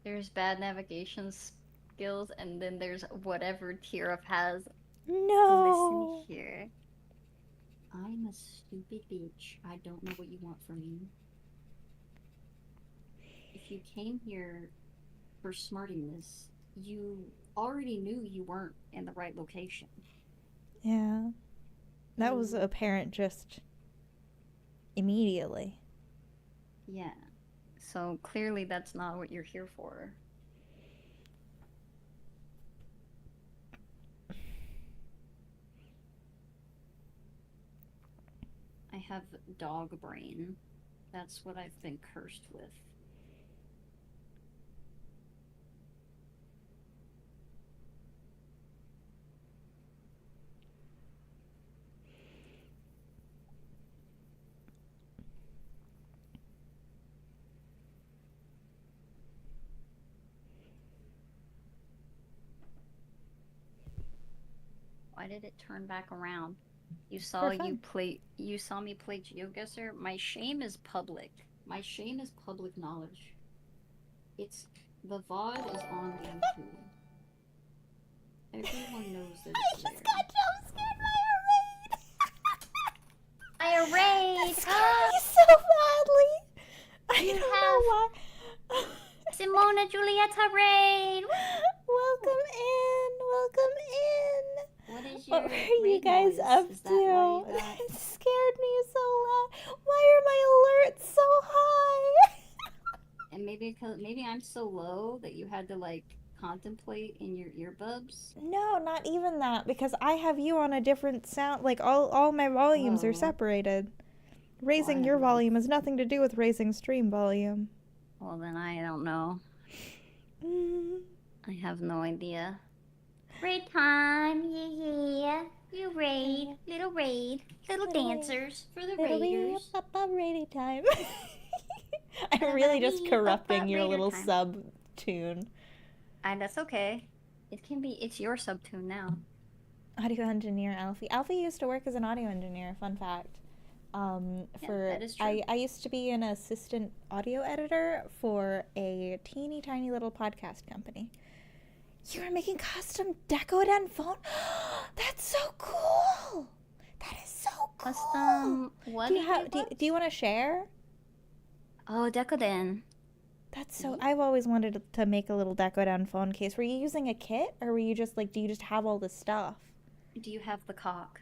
There's bad navigation skills, and then there's whatever Tiruff has. Listen No. here. I'm a stupid bitch. I don't know what you want from me. If you came here for smartiness, you already knew you weren't in the right location. Yeah. That was You, apparent just immediately. yeah. So clearly that's not what you're here for. I have dog brain. That's what I've been cursed with. Why did it turn back around? For fun. You saw me play GeoGuessr. My shame is public. My shame is public knowledge. It's the VOD is on YouTube. Everyone knows that I it's just there. got jump scared by a raid. I That arrayed. scared me so badly. I You don't have know why. Simona Giulietta raid. Welcome in. Welcome in. What is What your were you raid guys noise? up Is that why to? you got? It scared me so loud. Why are my alerts so high? And maybe I'm so low that you had to like contemplate in your earbuds. No, not even that, because I have you on a different sound. Like all my volumes are Oh, separated. well, I Raising have your you on. volume has nothing to do with raising stream volume. Well, then I don't know. Mm. I have no idea. Raid time, yeah. You raid, little dancers for the It'll be a raiders. pop-up rating time. I'm really just Ba-ba-wee, corrupting ba-ba, your raider little time. sub tune. And that's okay. It's your subtune now. Audio engineer Alfie. Alfie used to work as an audio engineer. Fun fact. Yeah, that is true. I used to be an assistant audio editor for a teeny tiny little podcast company. You were making custom deco and phone. That's so cool. That is so cool. Custom what? Do you want to share? Oh, Decoden. That's so. I've always wanted to make a little deco down phone case. Were you using a kit, or were you just do you just have all this stuff? Do you have the cock?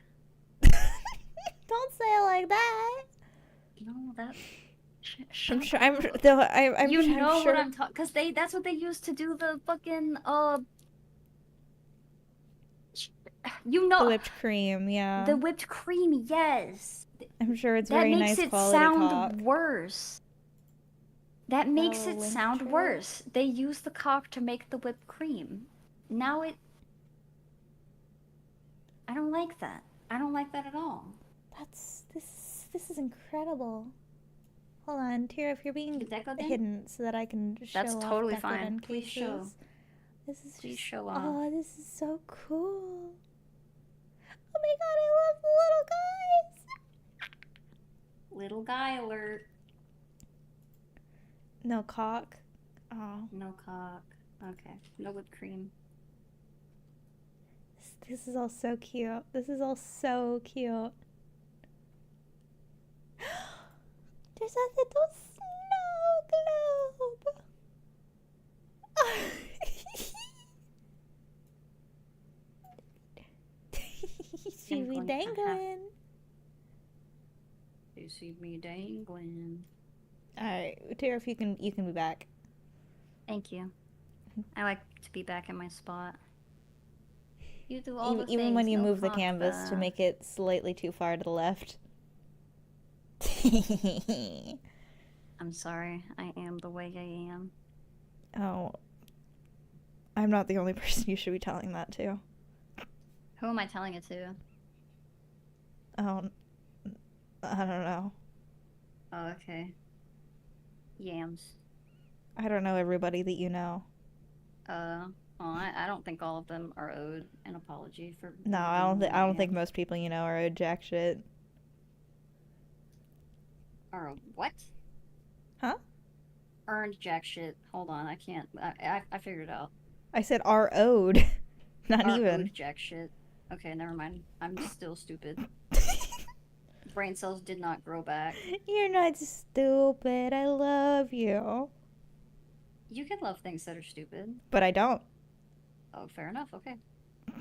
Don't say it like that. No, that. I'm Shut sure. up. I'm You I'm know sure. what I'm talking, because that's what they used to do the fucking you The know, whipped cream, yeah. the whipped cream. Yes, I'm sure it's that very makes nice it quality sound cock. worse. That Got a makes little it link sound to it. worse. They use the cock to make the whipped cream. Now it. I don't like that. I don't like that at all. This is incredible. Hold on, Tira, if you're being Did that go down? hidden so that I can That's show off totally Decadent fine. Please cases. show. This is Please just, show off. oh, this is so cool. Oh my god, I love the Little guy alert. little guys. No cock. Oh. No cock. Okay. No whipped cream. This is all so cute. This is all so cute. There's a little snow globe. You see me dangling. You see me dangling. Alright, Tara, if you can be back. Thank you. I like to be back in my spot. You do all the things. Even when you no move the cock canvas to back. make it slightly too far to the left. I'm sorry. I am the way I am. Oh. I'm not the only person you should be telling that to. Who am I telling it to? Oh, I don't know. Oh, okay. Yams. I don't know everybody that you know. Well, I don't think all of them are owed an apology for. No, I don't think most people you know are owed jack shit. Or what? Huh? Earned jack shit. Hold on, I can't. I figured it out. I said are owed, not Are even. owed jack shit. Okay, never mind. I'm still stupid. Brain cells did not grow back. You're not stupid. I love you. You can love things that are stupid. But I don't. Oh, fair enough. Okay.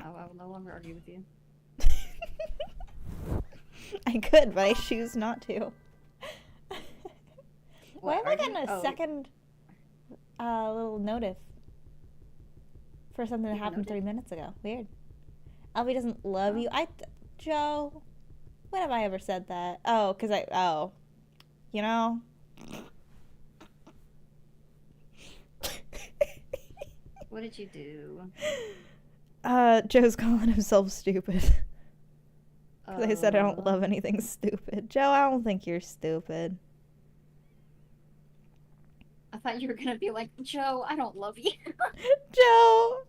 I will no longer argue with you. I could, but I choose not to. Why am I getting a Oh. second little notice for something that You happened noted? 3 minutes ago? Weird. Albie doesn't love you. Joe, when have I ever said that? Oh, because you know? What did you do? Joe's calling himself stupid. Because I said I don't love anything stupid. Joe, I don't think you're stupid. I thought you were gonna be like, Joe, I don't love you. Joe!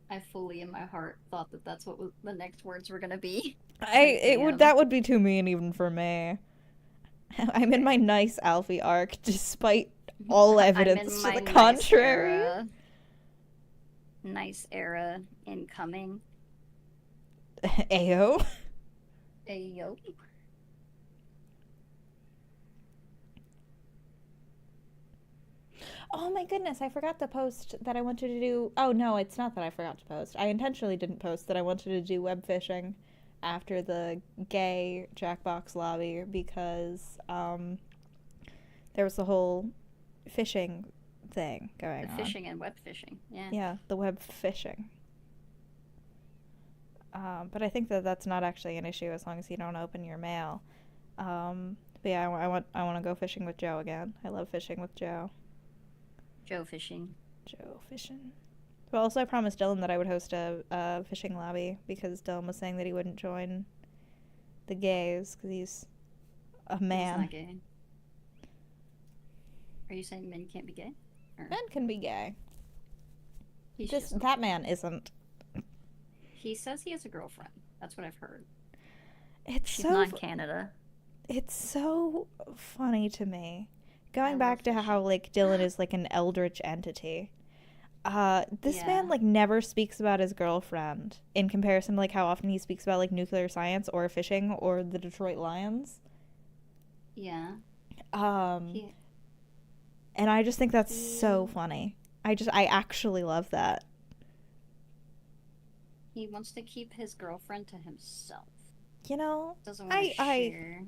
I fully, in my heart, thought that that's what the next words were gonna be. That would be too mean even for me. I'm in my nice Alfie arc, despite all evidence to the contrary. Nice era incoming. Ayo. Ayo. Oh my goodness, I forgot to post that I wanted to do. Oh no, it's not that I forgot to post. I intentionally didn't post that I wanted to do web fishing after the gay Jackbox lobby because there was the whole fishing thing going on. Fishing and web fishing, yeah. Yeah, the web fishing. But I think that that's not actually an issue as long as you don't open your mail. But yeah, I want to go fishing with Joe again. I love fishing with Joe. Joe fishing. Joe fishing. But also, I promised Dylan that I would host a fishing lobby because Dylan was saying that he wouldn't join the gays because he's a man. He's not gay. Are you saying men can't be gay? Or... Men can be gay. He's just that man isn't. He says he has a girlfriend. That's what I've heard. She's not in Canada. It's so funny to me. Going back to how, like, Dylan is, like, an eldritch entity. This man, like, never speaks about his girlfriend in comparison to, like, how often he speaks about, like, nuclear science or fishing or the Detroit Lions. Yeah. And I just think that's so funny. I actually love that. He wants to keep his girlfriend to himself. You know, Doesn't want to I I share.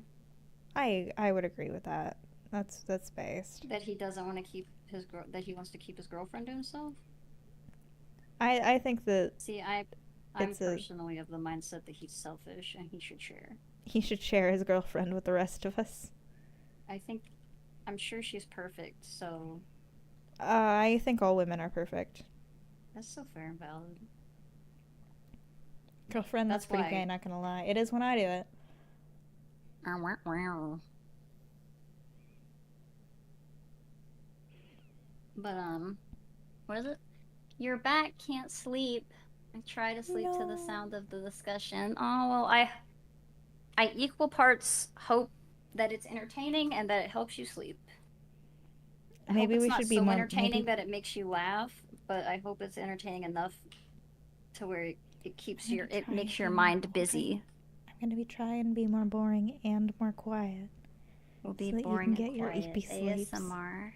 I would agree with that. That's based. That he doesn't want to keep his girl. That he wants to keep his girlfriend to himself. I think that See, I'm it's a personally of the mindset that he's selfish and he should share. he should share his girlfriend with the rest of us. I think I'm sure she's perfect, so I think all women are perfect. that's so fair and valid. Girlfriend, that's That's pretty gay, why. not gonna lie. It is when I do it. But what is it? Your back can't sleep. I try to sleep to the No. sound of the discussion. Oh well, I equal parts hope that it's entertaining and that it helps you sleep. I hope Maybe it's we not should be so more. entertaining Maybe that it makes you laugh, but I hope it's entertaining enough to where it try and makes your be more mind boring. busy. I'm gonna be trying to be more boring and more quiet, Will be so that you can boring and get your quiet. eepy sleeps. ASMR.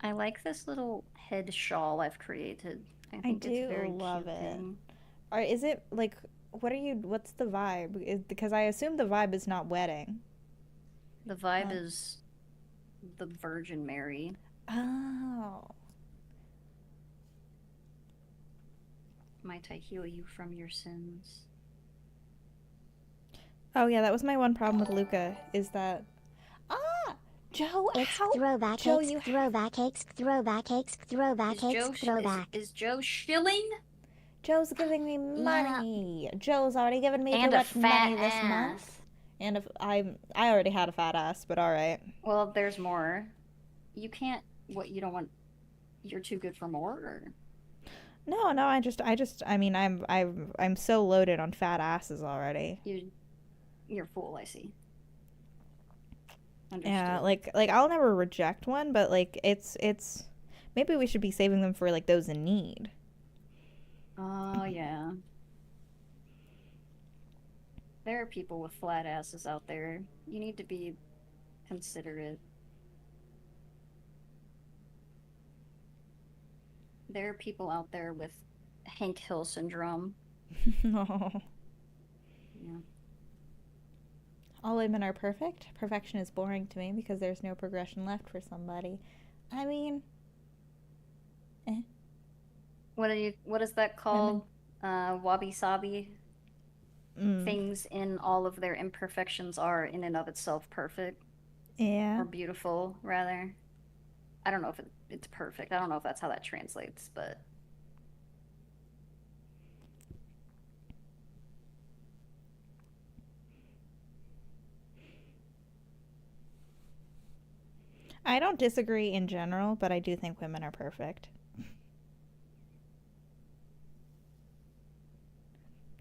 I like this little head shawl I've created. I I think it's do very love cute it. thing. Or is it like? What are you? What's the vibe? Because I assume the vibe is not wedding. The vibe Uh, is the Virgin Mary. oh. Might I heal you from your sins? Oh yeah, that was my one problem with Luca. Is that ah Joe? It's How throwback Joe? cakes, You throwback cakes, throwback cakes, throwback cakes, throwback. Is Joe shilling? Joe's giving me Yeah. money. Joe's already given me too And a much fat money this month. ass. And if I already had a fat ass, but all right. Well, there's more. You can't. What, you don't want. You're too good for more? Or No, no, I mean, I'm so loaded on fat asses already. you're a fool, I see. Yeah, Understood. like I'll never reject one, but like it's maybe we should be saving them for like those in need. Oh, yeah. There are people with flat asses out there. You need to be considerate. There are people out there with Hank Hill syndrome. No. Yeah. All women are perfect. Perfection is boring to me because there's no progression left for somebody. I mean, eh, What is that women. called? Wabi sabi. Mm, Things in all of their imperfections are in and of itself perfect yeah. or beautiful, rather. I don't know if it's perfect. I don't know if that's how that translates, but I don't disagree in general, but I do think women are perfect.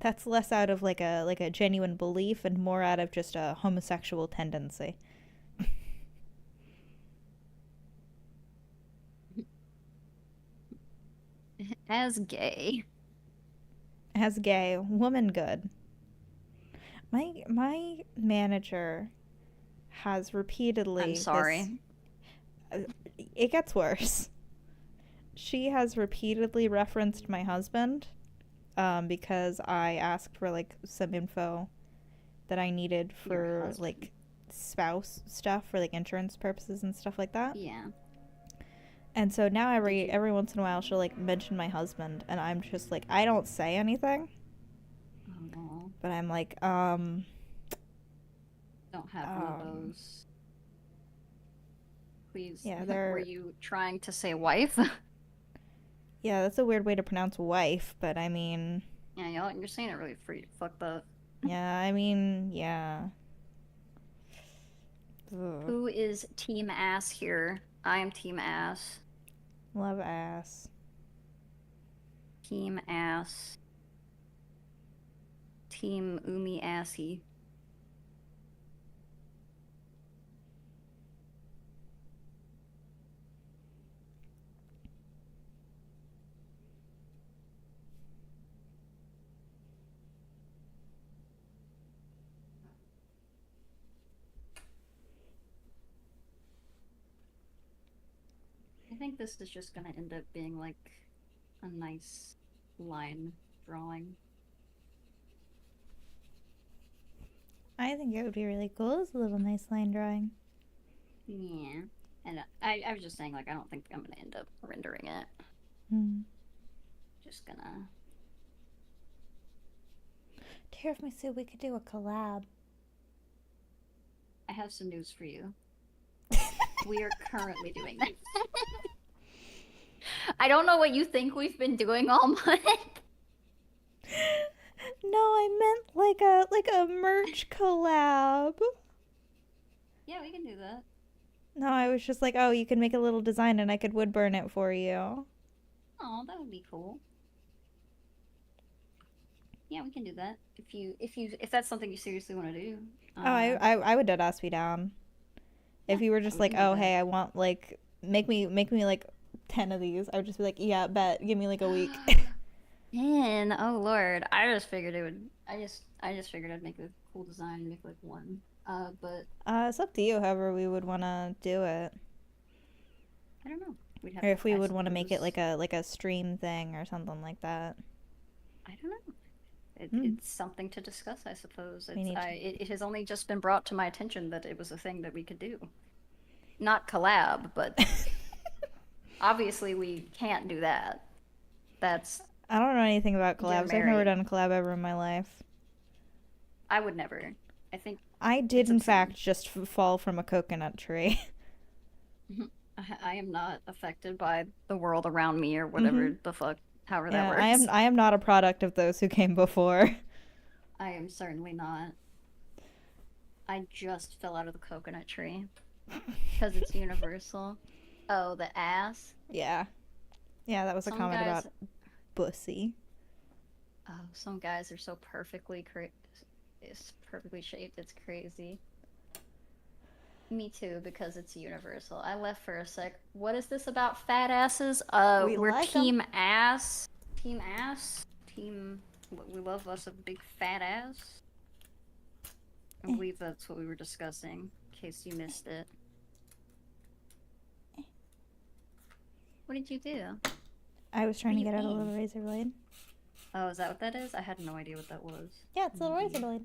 That's less out of like a genuine belief and more out of just a homosexual tendency. as gay. As gay, woman good. My manager has I'm repeatedly this. sorry. Uh, it gets worse. She has repeatedly referenced my husband, because I asked for like some info that I needed Your for husband. like spouse stuff for like insurance purposes and stuff like that. Yeah. And so now Did you every once in a while she'll like mention my husband and I'm just like I don't say anything, oh, but I'm like don't have one of um those? Please. yeah, Were they're you trying to say wife? yeah, that's a weird way to pronounce wife, but I mean, Yeah, you're saying it really free fucked up. yeah, I mean, yeah. Ugh. Who is team ass here? I am team ass. Love ass. Team ass. Team Umi assy. think this is just gonna end up being like a nice line drawing. I think it would be really cool as a little nice line drawing. Yeah. And I was just saying, like, I don't think I'm gonna end up rendering it. Hmm. Just gonna. Tiruff, my said we could do a collab. I have some news for you. We are currently doing that. I don't know what you think we've been doing all month. No, I meant like a merch collab. Yeah, we can do that. No, I was just like, oh, you can make a little design and I could wood burn it for you. Oh, that would be cool. Yeah, we can do that. If that's something you seriously want to do. Oh, I would dead ass be down. If you were just like, oh, hey, I want like make me like 10 of these, I would just be like, yeah, bet, give me like a week. Man, oh Lord, I just figured it would. I just figured I'd make a cool design and make like one. But It's up to you. However, we would want to do it, I don't know. We'd have or if we I would want to make it suppose- like a stream thing or something like that. I don't know. Hmm. It's something to discuss, I suppose. We need to- It has only just been brought to my attention that it was a thing that we could do. Not collab, but obviously we can't do that. That's I don't know anything about You're collabs. I've never married. done a collab ever in my life. I would never. I think I did, It's in obscene. fact, just fall from a coconut tree. I am not affected by the world around me or whatever the fuck, however that Yeah, works. I am not a product of those who came before. I am certainly not. I just fell out of the coconut tree because it's universal. Oh, the ass. Yeah. Yeah, that was a Some comment guys- about bussy. Oh, some guys are so it's perfectly shaped. It's crazy. Me too, because it's universal. I left for a sec. What is this about fat asses? We We're like 'em. team ass. Team ass. Team. We love us a big fat ass. I believe that's what we were discussing. In case you missed it. What did you do? I was trying to What get do out you a little mean? razor blade. Oh, is that what that is? I had no idea what that was. Yeah, it's a little razor blade.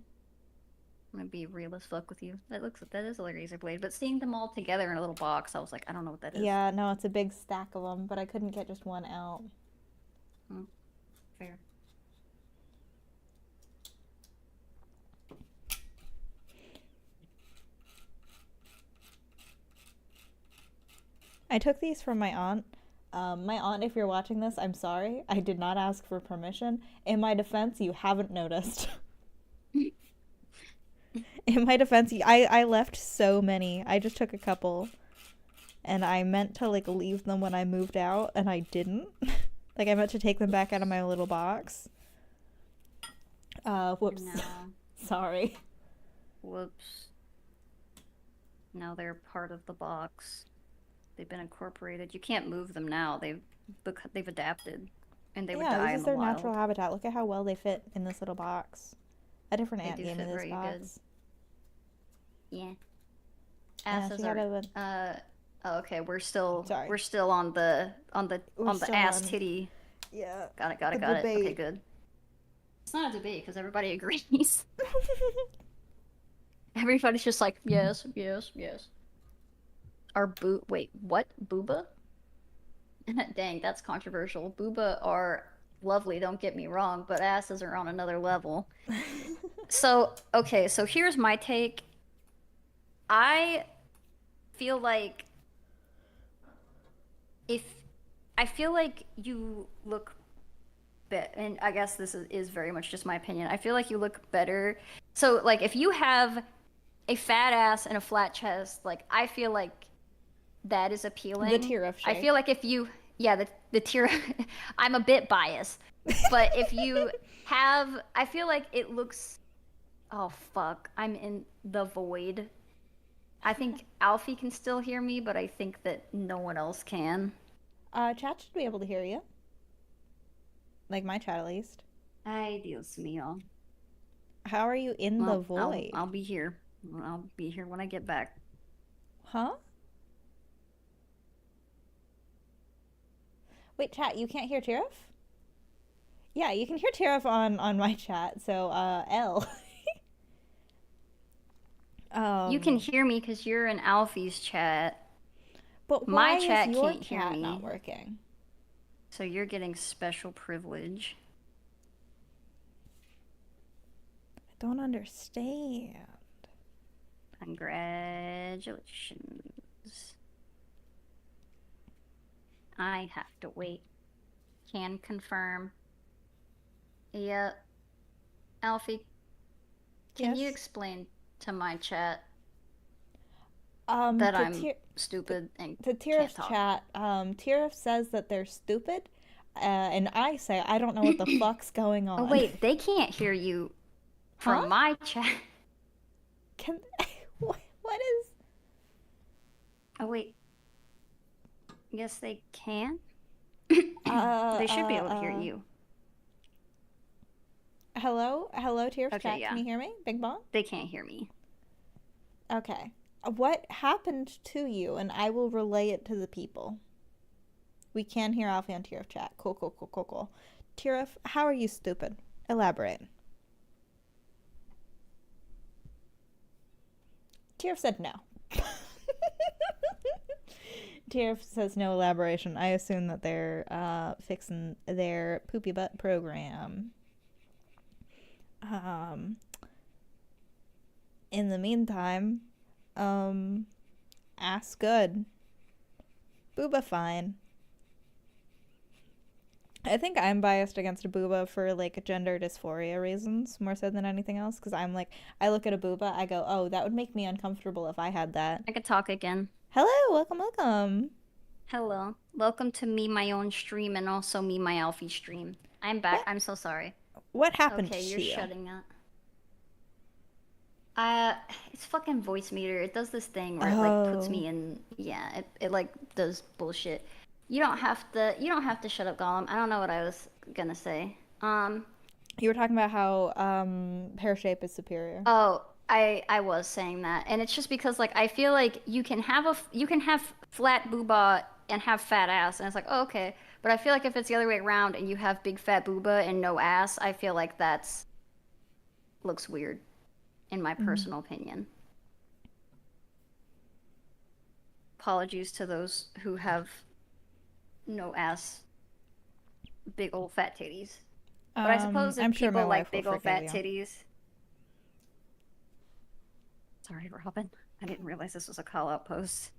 I'm gonna be real as fuck with you. That is a razor blade, but seeing them all together in a little box, I was like, I don't know what that is. Yeah, no, it's a big stack of them, but I couldn't get just one out. Fair. I took these from my aunt. My aunt, if you're watching this, I'm sorry. I did not ask for permission. In my defense, you haven't noticed. In my defense, I left so many. I just took a couple. And I meant to, like, leave them when I moved out, and I didn't. Like, I meant to take them back out of my little box. Whoops. No. Sorry. Whoops. Now they're part of the box. They've been incorporated. You can't move them now. They've adapted, and they would Yeah, die this in is the their wild. natural habitat. Look at how well they fit in this little box. A different They ant do gave me fit this very box. good. Yeah. Yeah, Asses she are. got a- Oh, okay. We're still. Sorry. We're still on the We're still ass on- titty. Yeah. Got it. the Okay, debate. good. It's not a debate because everybody agrees. Everybody's just like, yes. Wait, what? Booba? Dang, that's controversial. Booba are lovely, don't get me wrong, but asses are on another level. So, okay, so here's my take. I feel like I feel like you look and I guess this is very much just my opinion. I feel like you look better. So, like, if you have a fat ass and a flat chest, like, I feel like that is appealing. The Tiruff I shape. feel like if you, yeah, the Tiruff. I'm a bit biased, but if you have, I feel like it looks. Oh fuck! I'm in the void. I think Alfie can still hear me, but I think that no one else can. Chat should be able to hear you. Like my chat, at least. Ay, Dios mío. How are you in the Well, void? I'll be here. I'll be here when I get back. Huh? Wait, chat, you can't hear Tiruff? Yeah, you can hear Tiruff on my chat, so, L. You can Um, hear me because you're in Alfie's chat. but My why is chat your can't hear chat not me. working? So you're getting special privilege. I don't understand. Congratulations. I have to wait. Can confirm. Yep. Alfie, can you Yes? explain to my chat Um, that to I'm Tir- stupid and to can't Tiruff's talk? chat, Tiruff says that they're stupid, and I say I don't know what the fuck's going Oh on. wait, they can't hear you Huh? from my chat. Can what is? Oh wait, yes they can. Uh, They should be uh, able to hear uh. you. Hello, Tiruff's Okay, chat. yeah. Can you hear me? Bing bong. They can't hear me. Okay. What happened to you? And I will relay it to the people. We can hear Alfie on Tiruff chat. Cool. Tiruff, how are you stupid? Elaborate. Tiruff said no. Tiruff says no elaboration. I assume that they're fixing their poopy butt program. In the meantime, ass good. Booba fine. I think I'm biased against a booba for like gender dysphoria reasons more so than anything else. Because I'm like, I look at a booba, I go, oh, that would make me uncomfortable if I had that. I could talk again. Hello, welcome. Hello. Welcome to me, my own stream, and also me, my Alfie stream. I'm back. What? I'm so sorry. What happened Okay, to you're you? shutting up. It's fucking voice meter. It does this thing where it like puts me in. Yeah, it like does bullshit. You don't have to shut up, Gollum. I don't know what I was gonna say. You were talking about how pear shape is superior. Oh, I was saying that, and it's just because like I feel like you can have flat booba and have fat ass, and it's like, oh, okay. But I feel like if it's the other way around and you have big fat booba and no ass, I feel like that's looks weird, in my personal opinion. Apologies to those who have no ass, big old fat titties. But I suppose if I'm sure my people like wife will big old forgive fat you. titties. Sorry, Robin. I didn't realize this was a call out post.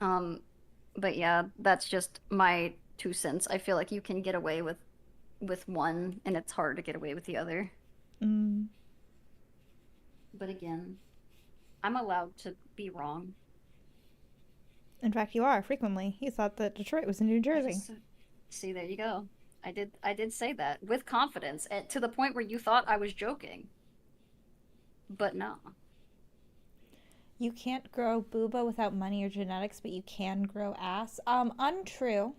But yeah, that's just my 2 cents. I feel like you can get away with one, and it's hard to get away with the other. But again, I'm allowed to be wrong. In fact, you are frequently. You thought that Detroit was in New Jersey. See, there you go. I did say that with confidence, and to the point where you thought I was joking. But no. You can't grow booba without money or genetics, but you can grow ass. Untrue.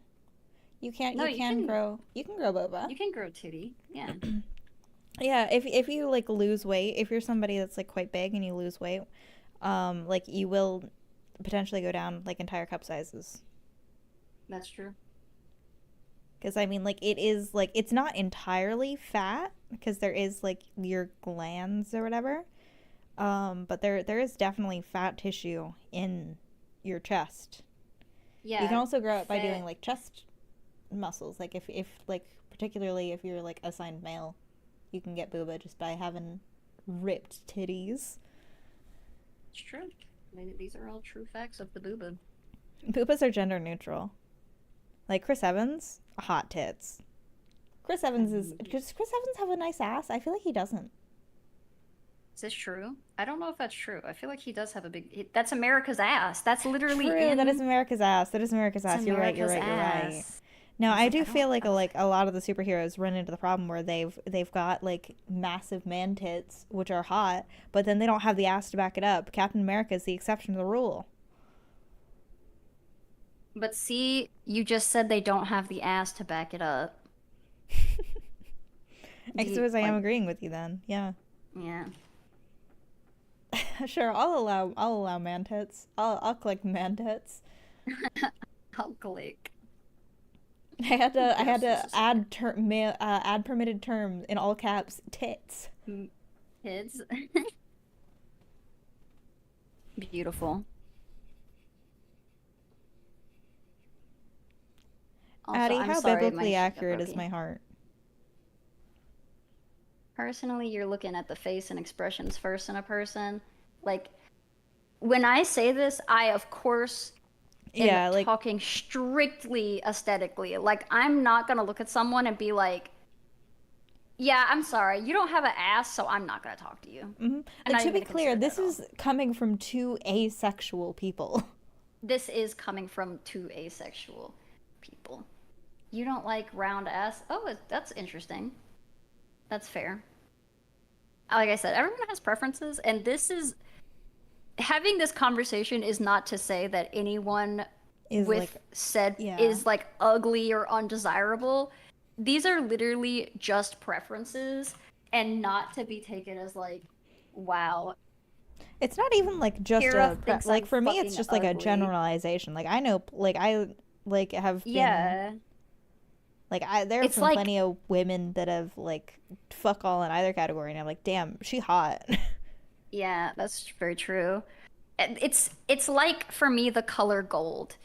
You can't. No, you can grow. You can grow booba. You can grow titty. Yeah. Yeah. If you like lose weight, if you're somebody that's like quite big and you lose weight, like you will potentially go down like entire cup sizes. That's true. Because I mean, like it is like it's not entirely fat because there is like your glands or whatever. But there is definitely fat tissue in your chest. Yeah. You can also grow it by doing like chest muscles. Like if like particularly if you're like assigned male, you can get booba just by having ripped titties. It's true. These are all true facts of the booba. Boobas are gender neutral. Like Chris Evans, hot tits. Does Chris Evans have a nice ass? I feel like he doesn't. Is this true? I don't know if that's true. I feel like he does have a big. That's America's ass. That's literally True. That is America's ass. You're right. No, I do feel like a lot of the superheroes run into the problem where they've got like massive man tits, which are hot, but then they don't have the ass to back it up. Captain America is the exception to the rule. But see, you just said they don't have the ass to back it up. I suppose I am agreeing with you then. Yeah. Yeah. Sure, I'll allow man tits. I'll click man tits. I'll click. I had Just to a second. add permitted terms in all caps, tits. Kids. Beautiful. Also, Addie, I'm how sorry, my biblically shit got accurate is broken. my heart? Personally, you're looking at the face and expressions first in a person. Like, when I say this, I, of course, am Yeah, like, talking strictly aesthetically. Like, I'm not gonna look at someone and be like, yeah, I'm sorry, you don't have an ass, so I'm not gonna talk to you. I'm like not to even be gonna clear, consider that this at all. is coming from two asexual people. This is coming from two asexual people. You don't like round ass? Oh, that's interesting. That's fair. Like I said, everyone has preferences, and this is having this conversation is not to say that anyone Is like, with said yeah. is like ugly or undesirable. These are literally just preferences and not to be taken as like, wow, It's not even like just Tiruff thinks like I'm for me it's fucking just like a ugly. generalization. Like I know like I like have been Yeah. like I there have It's been like, plenty of women that have like fuck all in either category and I'm like, "Damn, she hot." yeah, that's very true. It's like for me the color gold.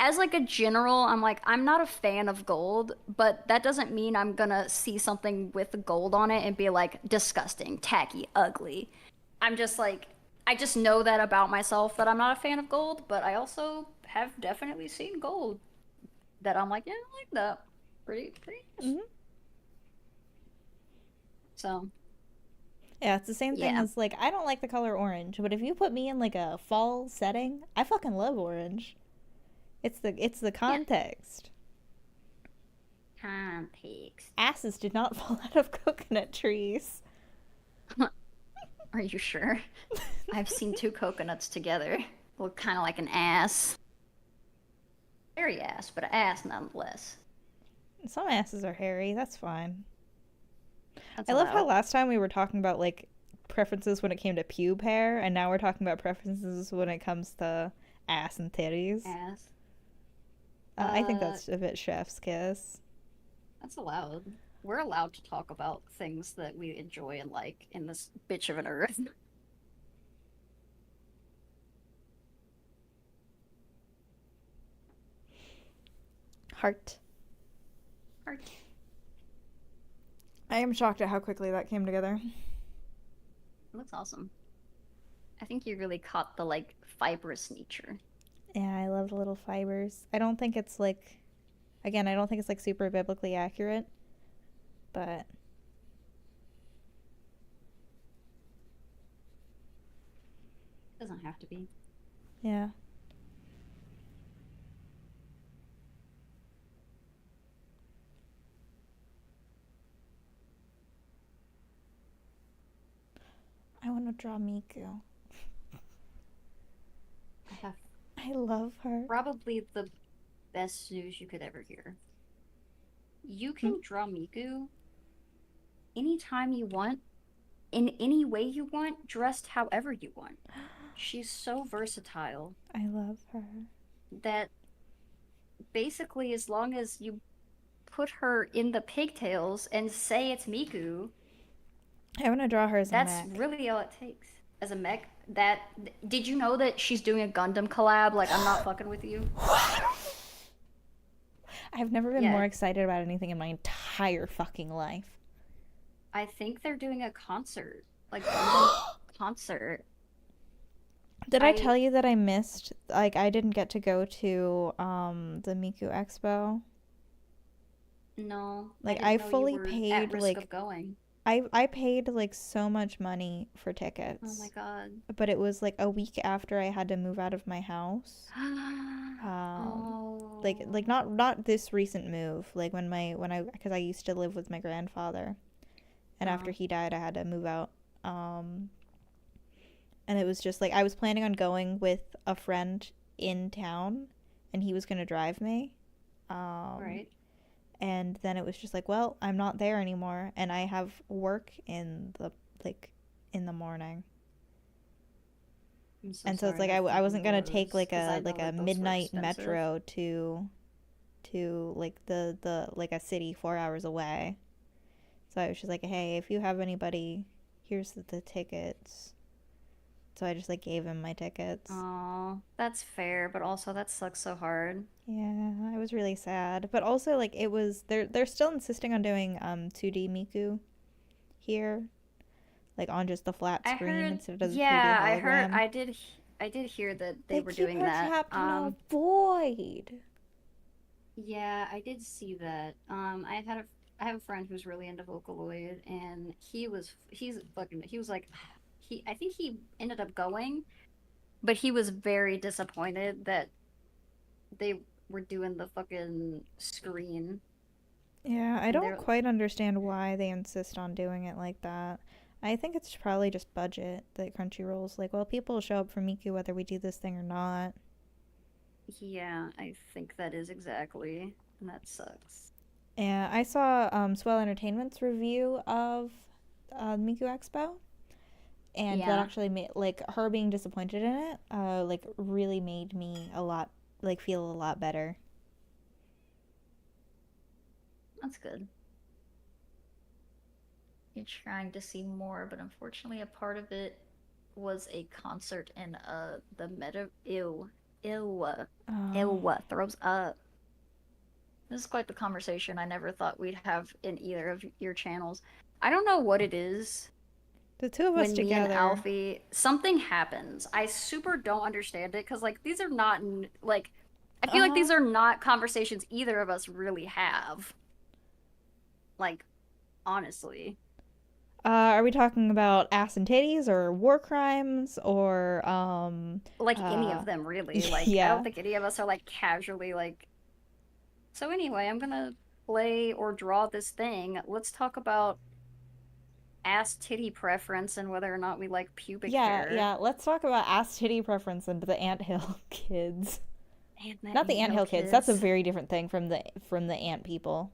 As like a general, I'm like, I'm not a fan of gold, but that doesn't mean I'm gonna see something with gold on it and be like disgusting, tacky, ugly. I'm just like, I just know that about myself that I'm not a fan of gold, but I also have definitely seen gold that I'm like, yeah, I like that. Pretty nice. Mhm. So, Yeah, it's the same thing yeah. as like I don't like the color orange, but if you put me in like a fall setting, I fucking love orange. It's the Yeah. context. Context. Asses did not fall out of coconut trees. Are you sure? I've seen two coconuts together. Look kind of like an ass. Very ass, but an ass nonetheless. Some asses are hairy. That's fine. That's I love how allowed. last time we were talking about like preferences when it came to pube hair, and now we're talking about preferences when it comes to ass and titties. Ass. I think Uh, that's a bit chef's kiss. that's allowed. We're allowed to talk about things that we enjoy and like in this bitch of an earth. Heart. Heart. I am shocked at how quickly that came together. It looks awesome. I think you really caught the like fibrous nature. Yeah, I love the little fibers. I don't think it's like, again, I don't think it's like super biblically accurate, but Doesn't have to be. yeah. I want to draw Miku. I have I love her. probably the best news you could ever hear. You Hmm? can draw Miku anytime you want, in any way you want, dressed however you want. She's so versatile I love her. that basically, as long as you put her in the pigtails and say it's Miku, I want to draw her as a that's mech. really all it takes. As a mech, that did you know that she's doing a Gundam collab? Like, I'm not fucking with you. I've never been more Yeah, excited about anything in my entire fucking life. I think they're doing a concert, like Gundam concert. Did I I tell you that I missed like I didn't get to go to the Miku Expo? No, I Like I didn't know you fully were at paid risk like of going. I paid like so much money for Oh my tickets, God. but it was like a week after I had to move out of my house. Like Oh. not this recent move, like when I because I used to live with my grandfather, and Uh, after he died I had to move out. Um and it was just like I was planning on going with a friend in town and he was going to drive me. Um right. and then it was just like, well, I'm not there anymore and I have work like in the morning. I'm so And so it's sorry like that I fucking wasn't going to take blows, because I like know a that those were midnight expensive. metro to to like the like a city 4 hours away. So I was just like, hey, if you have anybody, here's the tickets. So I just like gave him my tickets. Oh, that's fair, but also that sucks so hard. Yeah, I was really sad. But also like it was they're still insisting on doing 2D Miku here, like on just the flat I screen heard, instead of the 3D yeah, hologram. I did hear that they They were keep doing her that. trapped in a void. Yeah, I did see that. I have a friend who's really into Vocaloid, and he was like, I think he ended up going, but he was very disappointed that they were doing the fucking screen, Yeah, I and don't they're, quite understand why they insist on doing it like that. I think it's probably just budget that Crunchyroll's like, well, people will show up for Miku whether we do this thing or not. yeah, I think that is exactly, and that sucks. Yeah, I saw Swell Entertainment's review of Miku Expo, and that Yeah, actually made like her being disappointed in it, like really made me a lot like feel a lot better. that's good. You're trying to see more, but unfortunately, a part of it was a concert in the meta. Ew, ew, Oh, ew, throws up. This is quite the conversation I never thought we'd have in either of your channels. I don't know what it is the two of us when me and together. Alfie something happens. I super don't understand it because like these are not like I feel like Uh-huh. these are not conversations either of us really have. Like honestly, Are we talking about ass and titties or war crimes or like any uh of them really. Like I don't yeah. think any of us are like casually like. So anyway, I'm gonna play or draw this thing. Let's talk about ass titty preference and whether or not we like pubic Yeah, hair yeah. Let's talk about ass titty preference and the anthill kids. and the Not the anthill anthill kids. That's a kids very different thing from the ant people.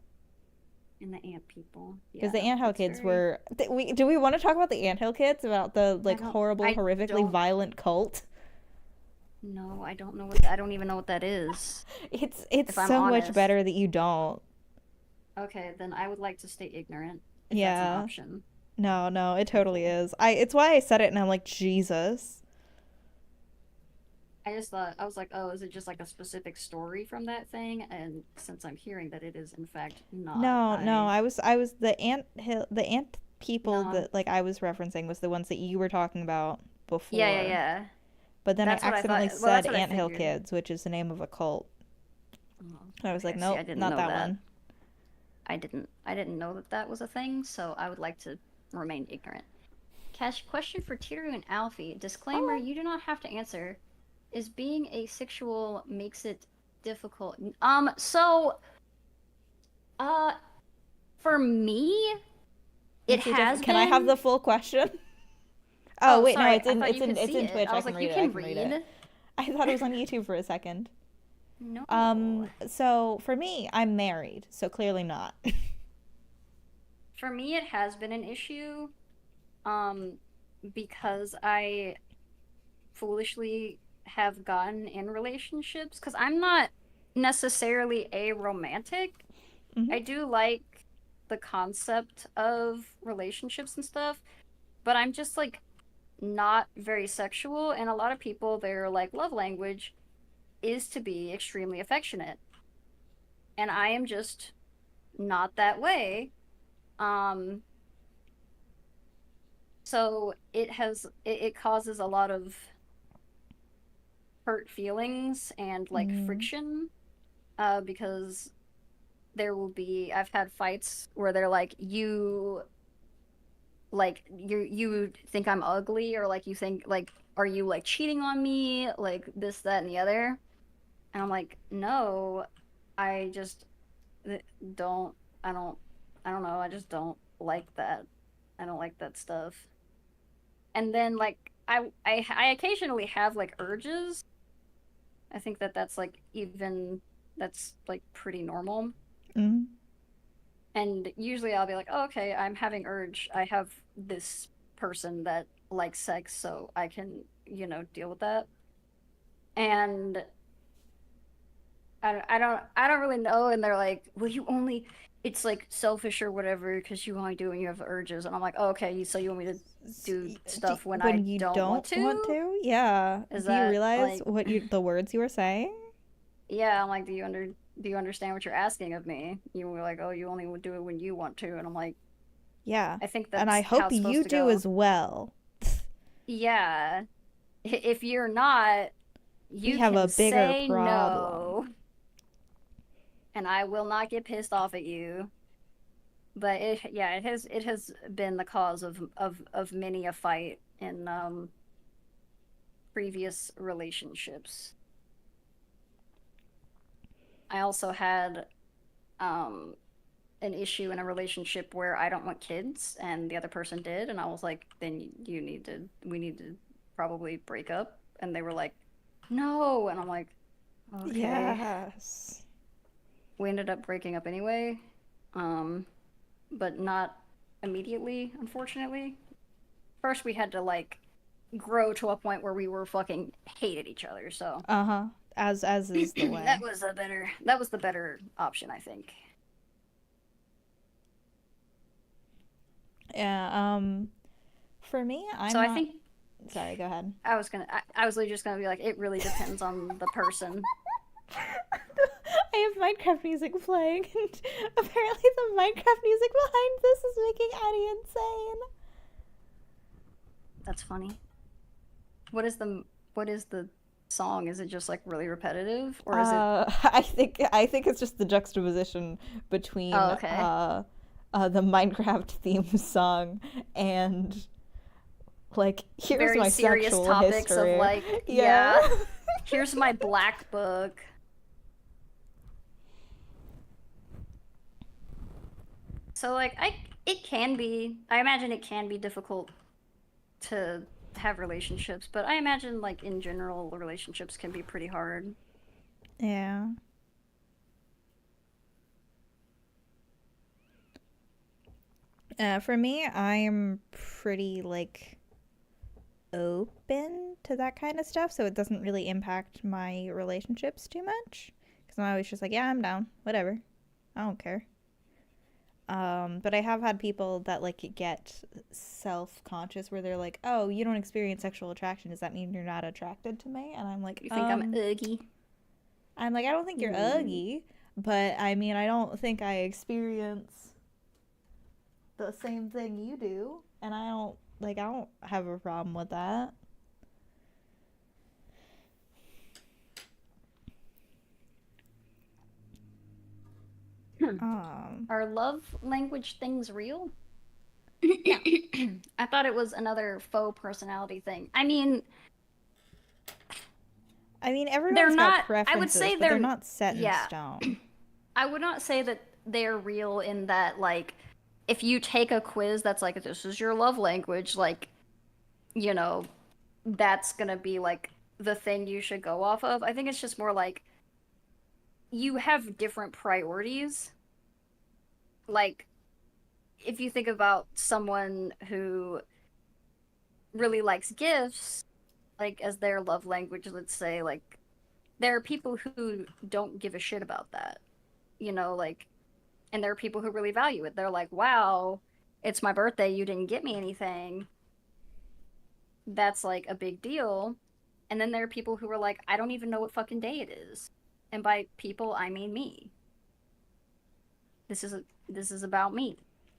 and the ant people. Because the Yeah, anthill that's kids very. were we do we want to talk about the anthill kids about the I like don't. horrible, I horrifically don't. violent cult? No, I don't know what. I don't even know what that is. It's If I'm so much honest. better that you don't. Okay, then I would like to stay ignorant if that's an Yeah. option. No, no, it Okay, totally cool. is. I it's why I said it and I'm like, Jesus. I just thought I was like, oh, is it just like a specific story from that thing? And since I'm hearing that it is in fact not, No, no, I I was the ant people no. that like I was referencing was the ones that you were talking about Yeah, yeah, before. yeah. But then I That's what I accidentally thought. Well, that's said what I Anthill figured. Kids, which is the name of a cult. Oh, And I was like, okay, see, nope, I didn't not know that that. one. I didn't know that that was a thing, so I would like to remain ignorant. Cash question for Tiru and Alfie. Disclaimer: Oh, you do not have to answer. Is being asexual makes it difficult? Uh, for me, it makes it different. has Can I have been. the full question? Oh Oh, wait, no, sorry. I thought you could it's see in it. Twitch. I I was can like, read you it. I can can read it. read. I thought it was on YouTube for a second. No. So for me, I'm married, so clearly not. For me, it has been an issue. Um, because I foolishly have gotten in relationships because I'm not necessarily a romantic. Hmm. I do like the concept of relationships and stuff, but I'm just like not very sexual. And a lot of people, their like love language is to be extremely affectionate. And I am just not that way. Um, so it causes a lot of hurt feelings and like Mm. friction because there will be I've had fights where they're you think I'm ugly or like you think like are you like cheating on me like this that and the other and I'm like no I just don't I don't I don't know I just don't like that I don't like that stuff and then like I occasionally have like urges I think that that's like even that's like pretty normal. Mm. And usually I'll be like, oh, okay, I'm having urge. I have this person that likes sex, so I can, deal with that. And I don't really know. And they're like, well, it's like selfish or whatever because you only do when you have urges. And I'm like, oh, okay, so you want me to do stuff when I you don't want to? Yeah. Is Do you that realize like, what the words you were saying? yeah, I'm like, do you understand what you're asking of me? You were like, oh, you only would do it when you want to. And I'm like, Yeah. I think And I that's how hope it's supposed you to do go. as well. Yeah. If you're not, We you have a can bigger say problem. no, and I will not get pissed off at you. But it has been the cause of many a fight in previous relationships. I also had um an issue in a relationship where I don't want kids and the other person did, and I was like, then we need to probably break up. And they were like, no, and I'm like, okay. Yes. We ended up breaking up anyway, um, but not immediately, unfortunately. First, we had to like grow to a point where we were fucking hated each other. So Uh-huh. As is the way. that was the better option, I think. Yeah, for me, So I'm I not think sorry, go ahead. I was literally just gonna be like, it really depends on the person. I have Minecraft music playing, and apparently the Minecraft music behind this is making Addie insane. That's funny. What is the song? Is it just like really repetitive, or is it? I think it's just the juxtaposition between Oh, okay. the Minecraft theme song and like here's Very my serious sexual topics of history. like, Yeah. yeah, here's my black book. So like I imagine it can be difficult to have relationships, but I imagine like in general relationships can be pretty hard. Yeah. For me, I'm pretty like open to that kind of stuff, so it doesn't really impact my relationships too much. Because I'm always just like, yeah, I'm down, whatever, I don't care. But I have had people that like get self-conscious where they're like, oh, you don't experience sexual attraction. Does that mean you're not attracted to me? And I'm like, You think I'm ugly? I don't think you're ugly, but I mean, I don't think I experience the same thing you do, and I don't have a problem with that. Um, Are love language things real? no. I thought it was another faux personality thing. I mean, They're everyone's got not. I would preferences, say but they're they're. not set in Yeah, stone. I would not say that they're real in that like, if you take a quiz that's like this is your love language, like, you know, that's gonna be like the thing you should go off of. I think it's just more like you have different priorities. Like, if you think about someone who really likes gifts, like as their love language, let's say, like there are people who don't give a shit about that, like, and there are people who really value it. They're like, wow, it's my birthday, you didn't get me anything. That's like a big deal. And then there are people who are like, I don't even know what fucking day it is. And by people, I mean me. This is about me.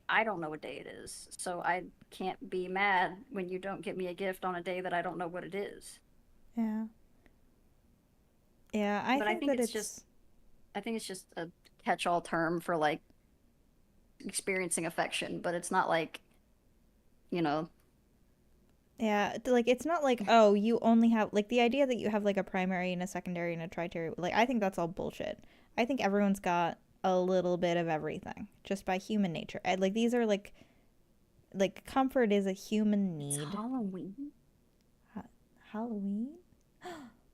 I don't know what day it is, so I can't be mad when you don't get me a gift on a day that I don't know what it is. Yeah. Yeah, I But think that it's I think it's just a catch-all term for like experiencing affection, but it's not like, you know, yeah, like it's not like, oh, you only have like the idea that you have like a primary and a secondary and a tertiary. Like I think that's all bullshit. I think everyone's got a little bit of everything just by human nature. Like these are like comfort is a human it's need. Halloween. Halloween?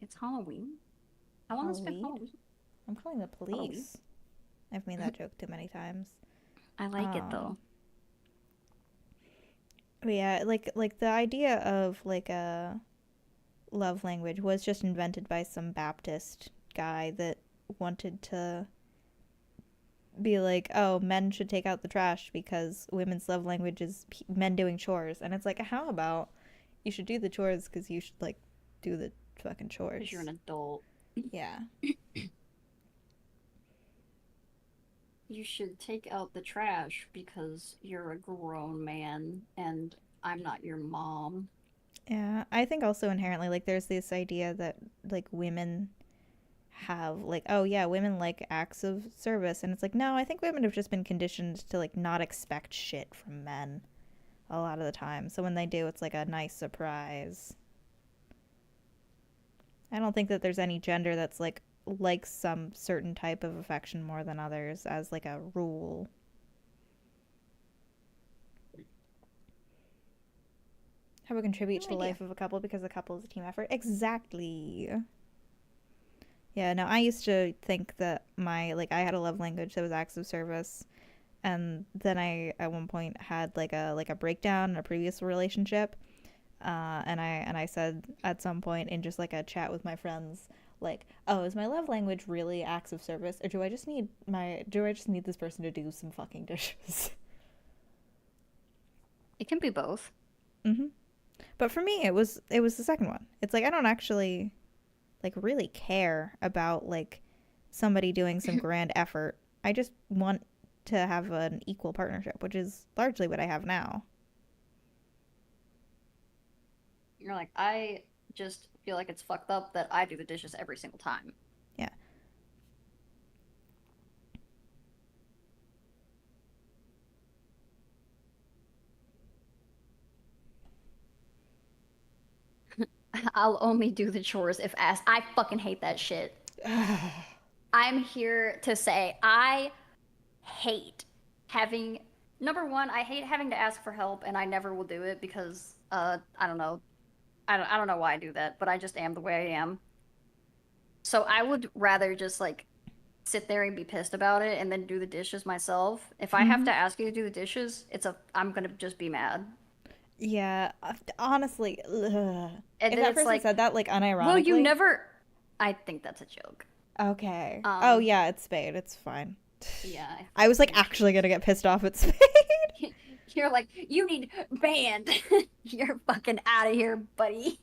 It's Halloween. How long has it been Halloween? I'm calling the police. Halloween. I've made that joke too many times. I like it though. But yeah, like the idea of like a love language was just invented by some Baptist guy that wanted to be like, oh, men should take out the trash because women's love language is men doing chores. And it's like, how about you should do the chores because you should, like, do the fucking chores. Because you're an adult. Yeah. You should take out the trash because you're a grown man and I'm not your mom. Yeah, I think also inherently, like, there's this idea that, like, women have, like, oh yeah, women like acts of service, and it's like, no, I think women have just been conditioned to, like, not expect shit from men a lot of the time. So when they do, it's like a nice surprise. I don't think that there's any gender that's like some certain type of affection more than others as like a rule. How we contribute to the life of a couple because a couple is a team effort. Exactly. Yeah, no, I used to think that I had a love language that was acts of service, and then I at one point had like a breakdown in a previous relationship, and I said at some point in just like a chat with my friends, like, oh, is my love language really acts of service, or do I just need this person to do some fucking dishes? It can be both. Mm-hmm. But for me, it was the second one. It's like I don't actually like really care about like somebody doing some grand effort. I just want to have an equal partnership, which is largely what I have now. You're like, I just feel like it's fucked up that I do the dishes every single time. Yeah. I'll only do the chores if asked. I fucking hate that shit. I'm here to say I hate having, number one, I hate having to ask for help, and I never will do it because I don't know. I don't know why I do that, but I just am the way I am. So I would rather just like sit there and be pissed about it and then do the dishes myself. If I have to ask you to do the dishes, I'm gonna just be mad. Yeah, honestly, ugh. And If then that it's person like, said that like unironically, well, you never. I think that's a joke. Okay. Oh yeah, it's Spade. It's fine. Yeah. I was like actually gonna get pissed off at Spade. You're like, you need banned. You're fucking out of here, buddy.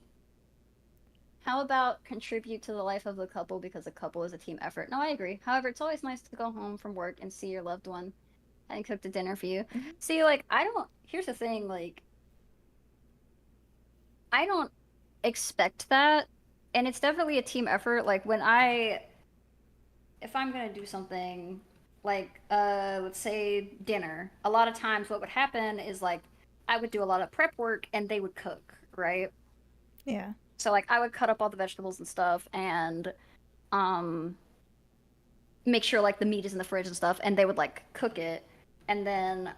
How about contribute to the life of the couple because a couple is a team effort? No, I agree. However, it's always nice to go home from work and see your loved one and cook the dinner for you. Mm-hmm. See, like, here's the thing, like, I don't expect that. And it's definitely a team effort. Like, if I'm gonna do something, like, let's say dinner, a lot of times what would happen is, like, I would do a lot of prep work and they would cook, right? Yeah. So, like, I would cut up all the vegetables and stuff and make sure, like, the meat is in the fridge and stuff, and they would, like, cook it. And then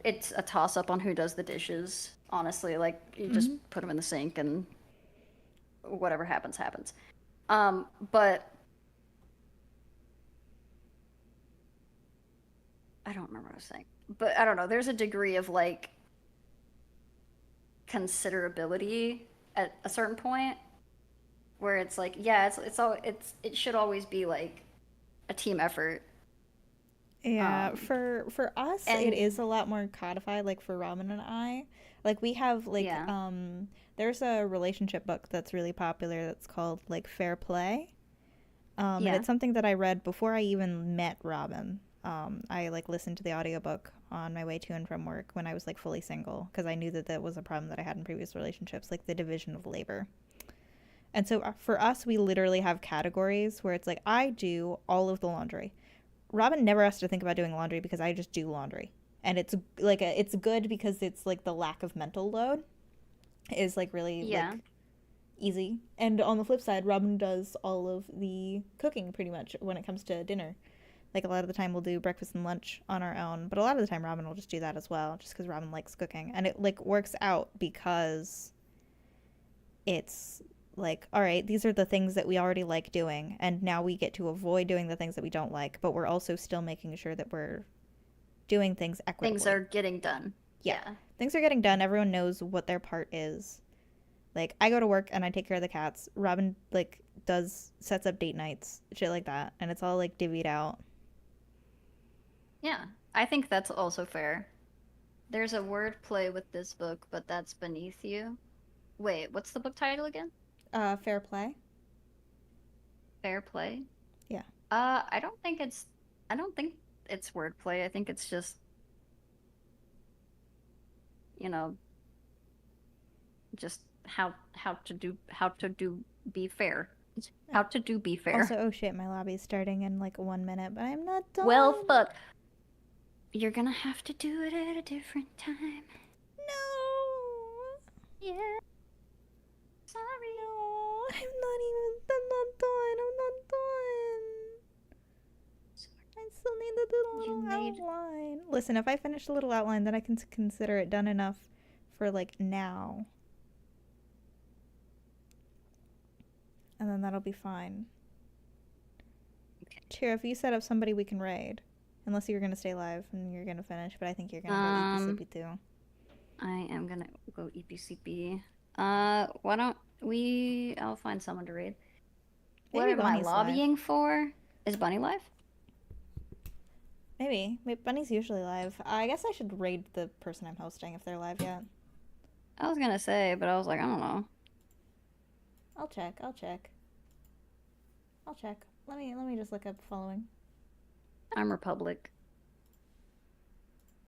it's a toss-up on who does the dishes, honestly. Like, you just put them in the sink and whatever happens, happens. But I don't remember what I was saying. But I don't know. There's a degree of, like, considerability at a certain point where it's like, yeah, it should always be like a team effort. Yeah, for us, it is a lot more codified. Like for Robin and I, like we have like there's a relationship book that's really popular that's called like Fair Play. And it's something that I read before I even met Robin. I like listened to the audiobook on my way to and from work when I was like fully single because I knew that was a problem that I had in previous relationships, like the division of labor. And so for us, we literally have categories where it's like I do all of the laundry. Robin never has to think about doing laundry because I just do laundry. And it's like it's good because it's like the lack of mental load is like really like easy. And on the flip side, Robin does all of the cooking pretty much when it comes to dinner. Like a lot of the time we'll do breakfast and lunch on our own, but a lot of the time Robin will just do that as well, just because Robin likes cooking. And it like works out because it's like, all right, these are the things that we already like doing, and now we get to avoid doing the things that we don't like, but we're also still making sure that we're doing things equitably. Things are getting done. Yeah. Things are getting done. Everyone knows what their part is. Like, I go to work and I take care of the cats. Robin, like, sets up date nights, shit like that. And it's all, like, divvied out. Yeah, I think that's also fair. There's a word play with this book, but that's beneath you. Wait, what's the book title again? Fair play? Fair play? Yeah. I don't think it's wordplay. I think it's just, you know, just how to be fair. How to do be fair. Also, oh shit, my lobby's starting in, like, 1 minute, but I'm not done. Well, fuck. You're gonna have to do it at a different time. No! Yeah. Sorry. No, I'm not done. I'm not done. I still need to do the little outline. Listen, if I finish the little outline, then I can consider it done enough for, like, now. And then that'll be fine. Okay. Tiruff, you set up somebody we can raid. Unless you're gonna stay live and you're gonna finish, but I think you're gonna go EPCP too. I am gonna go EPCP. Why don't we... I'll find someone to raid. What Maybe am I Bunny's lobbying live. for? Is Bunny live? Maybe. Bunny's usually live. I guess I should raid the person I'm hosting if they're live yet. I was gonna say, but I was like, I don't know. I'll check. Let me just look up following. I'm Republic.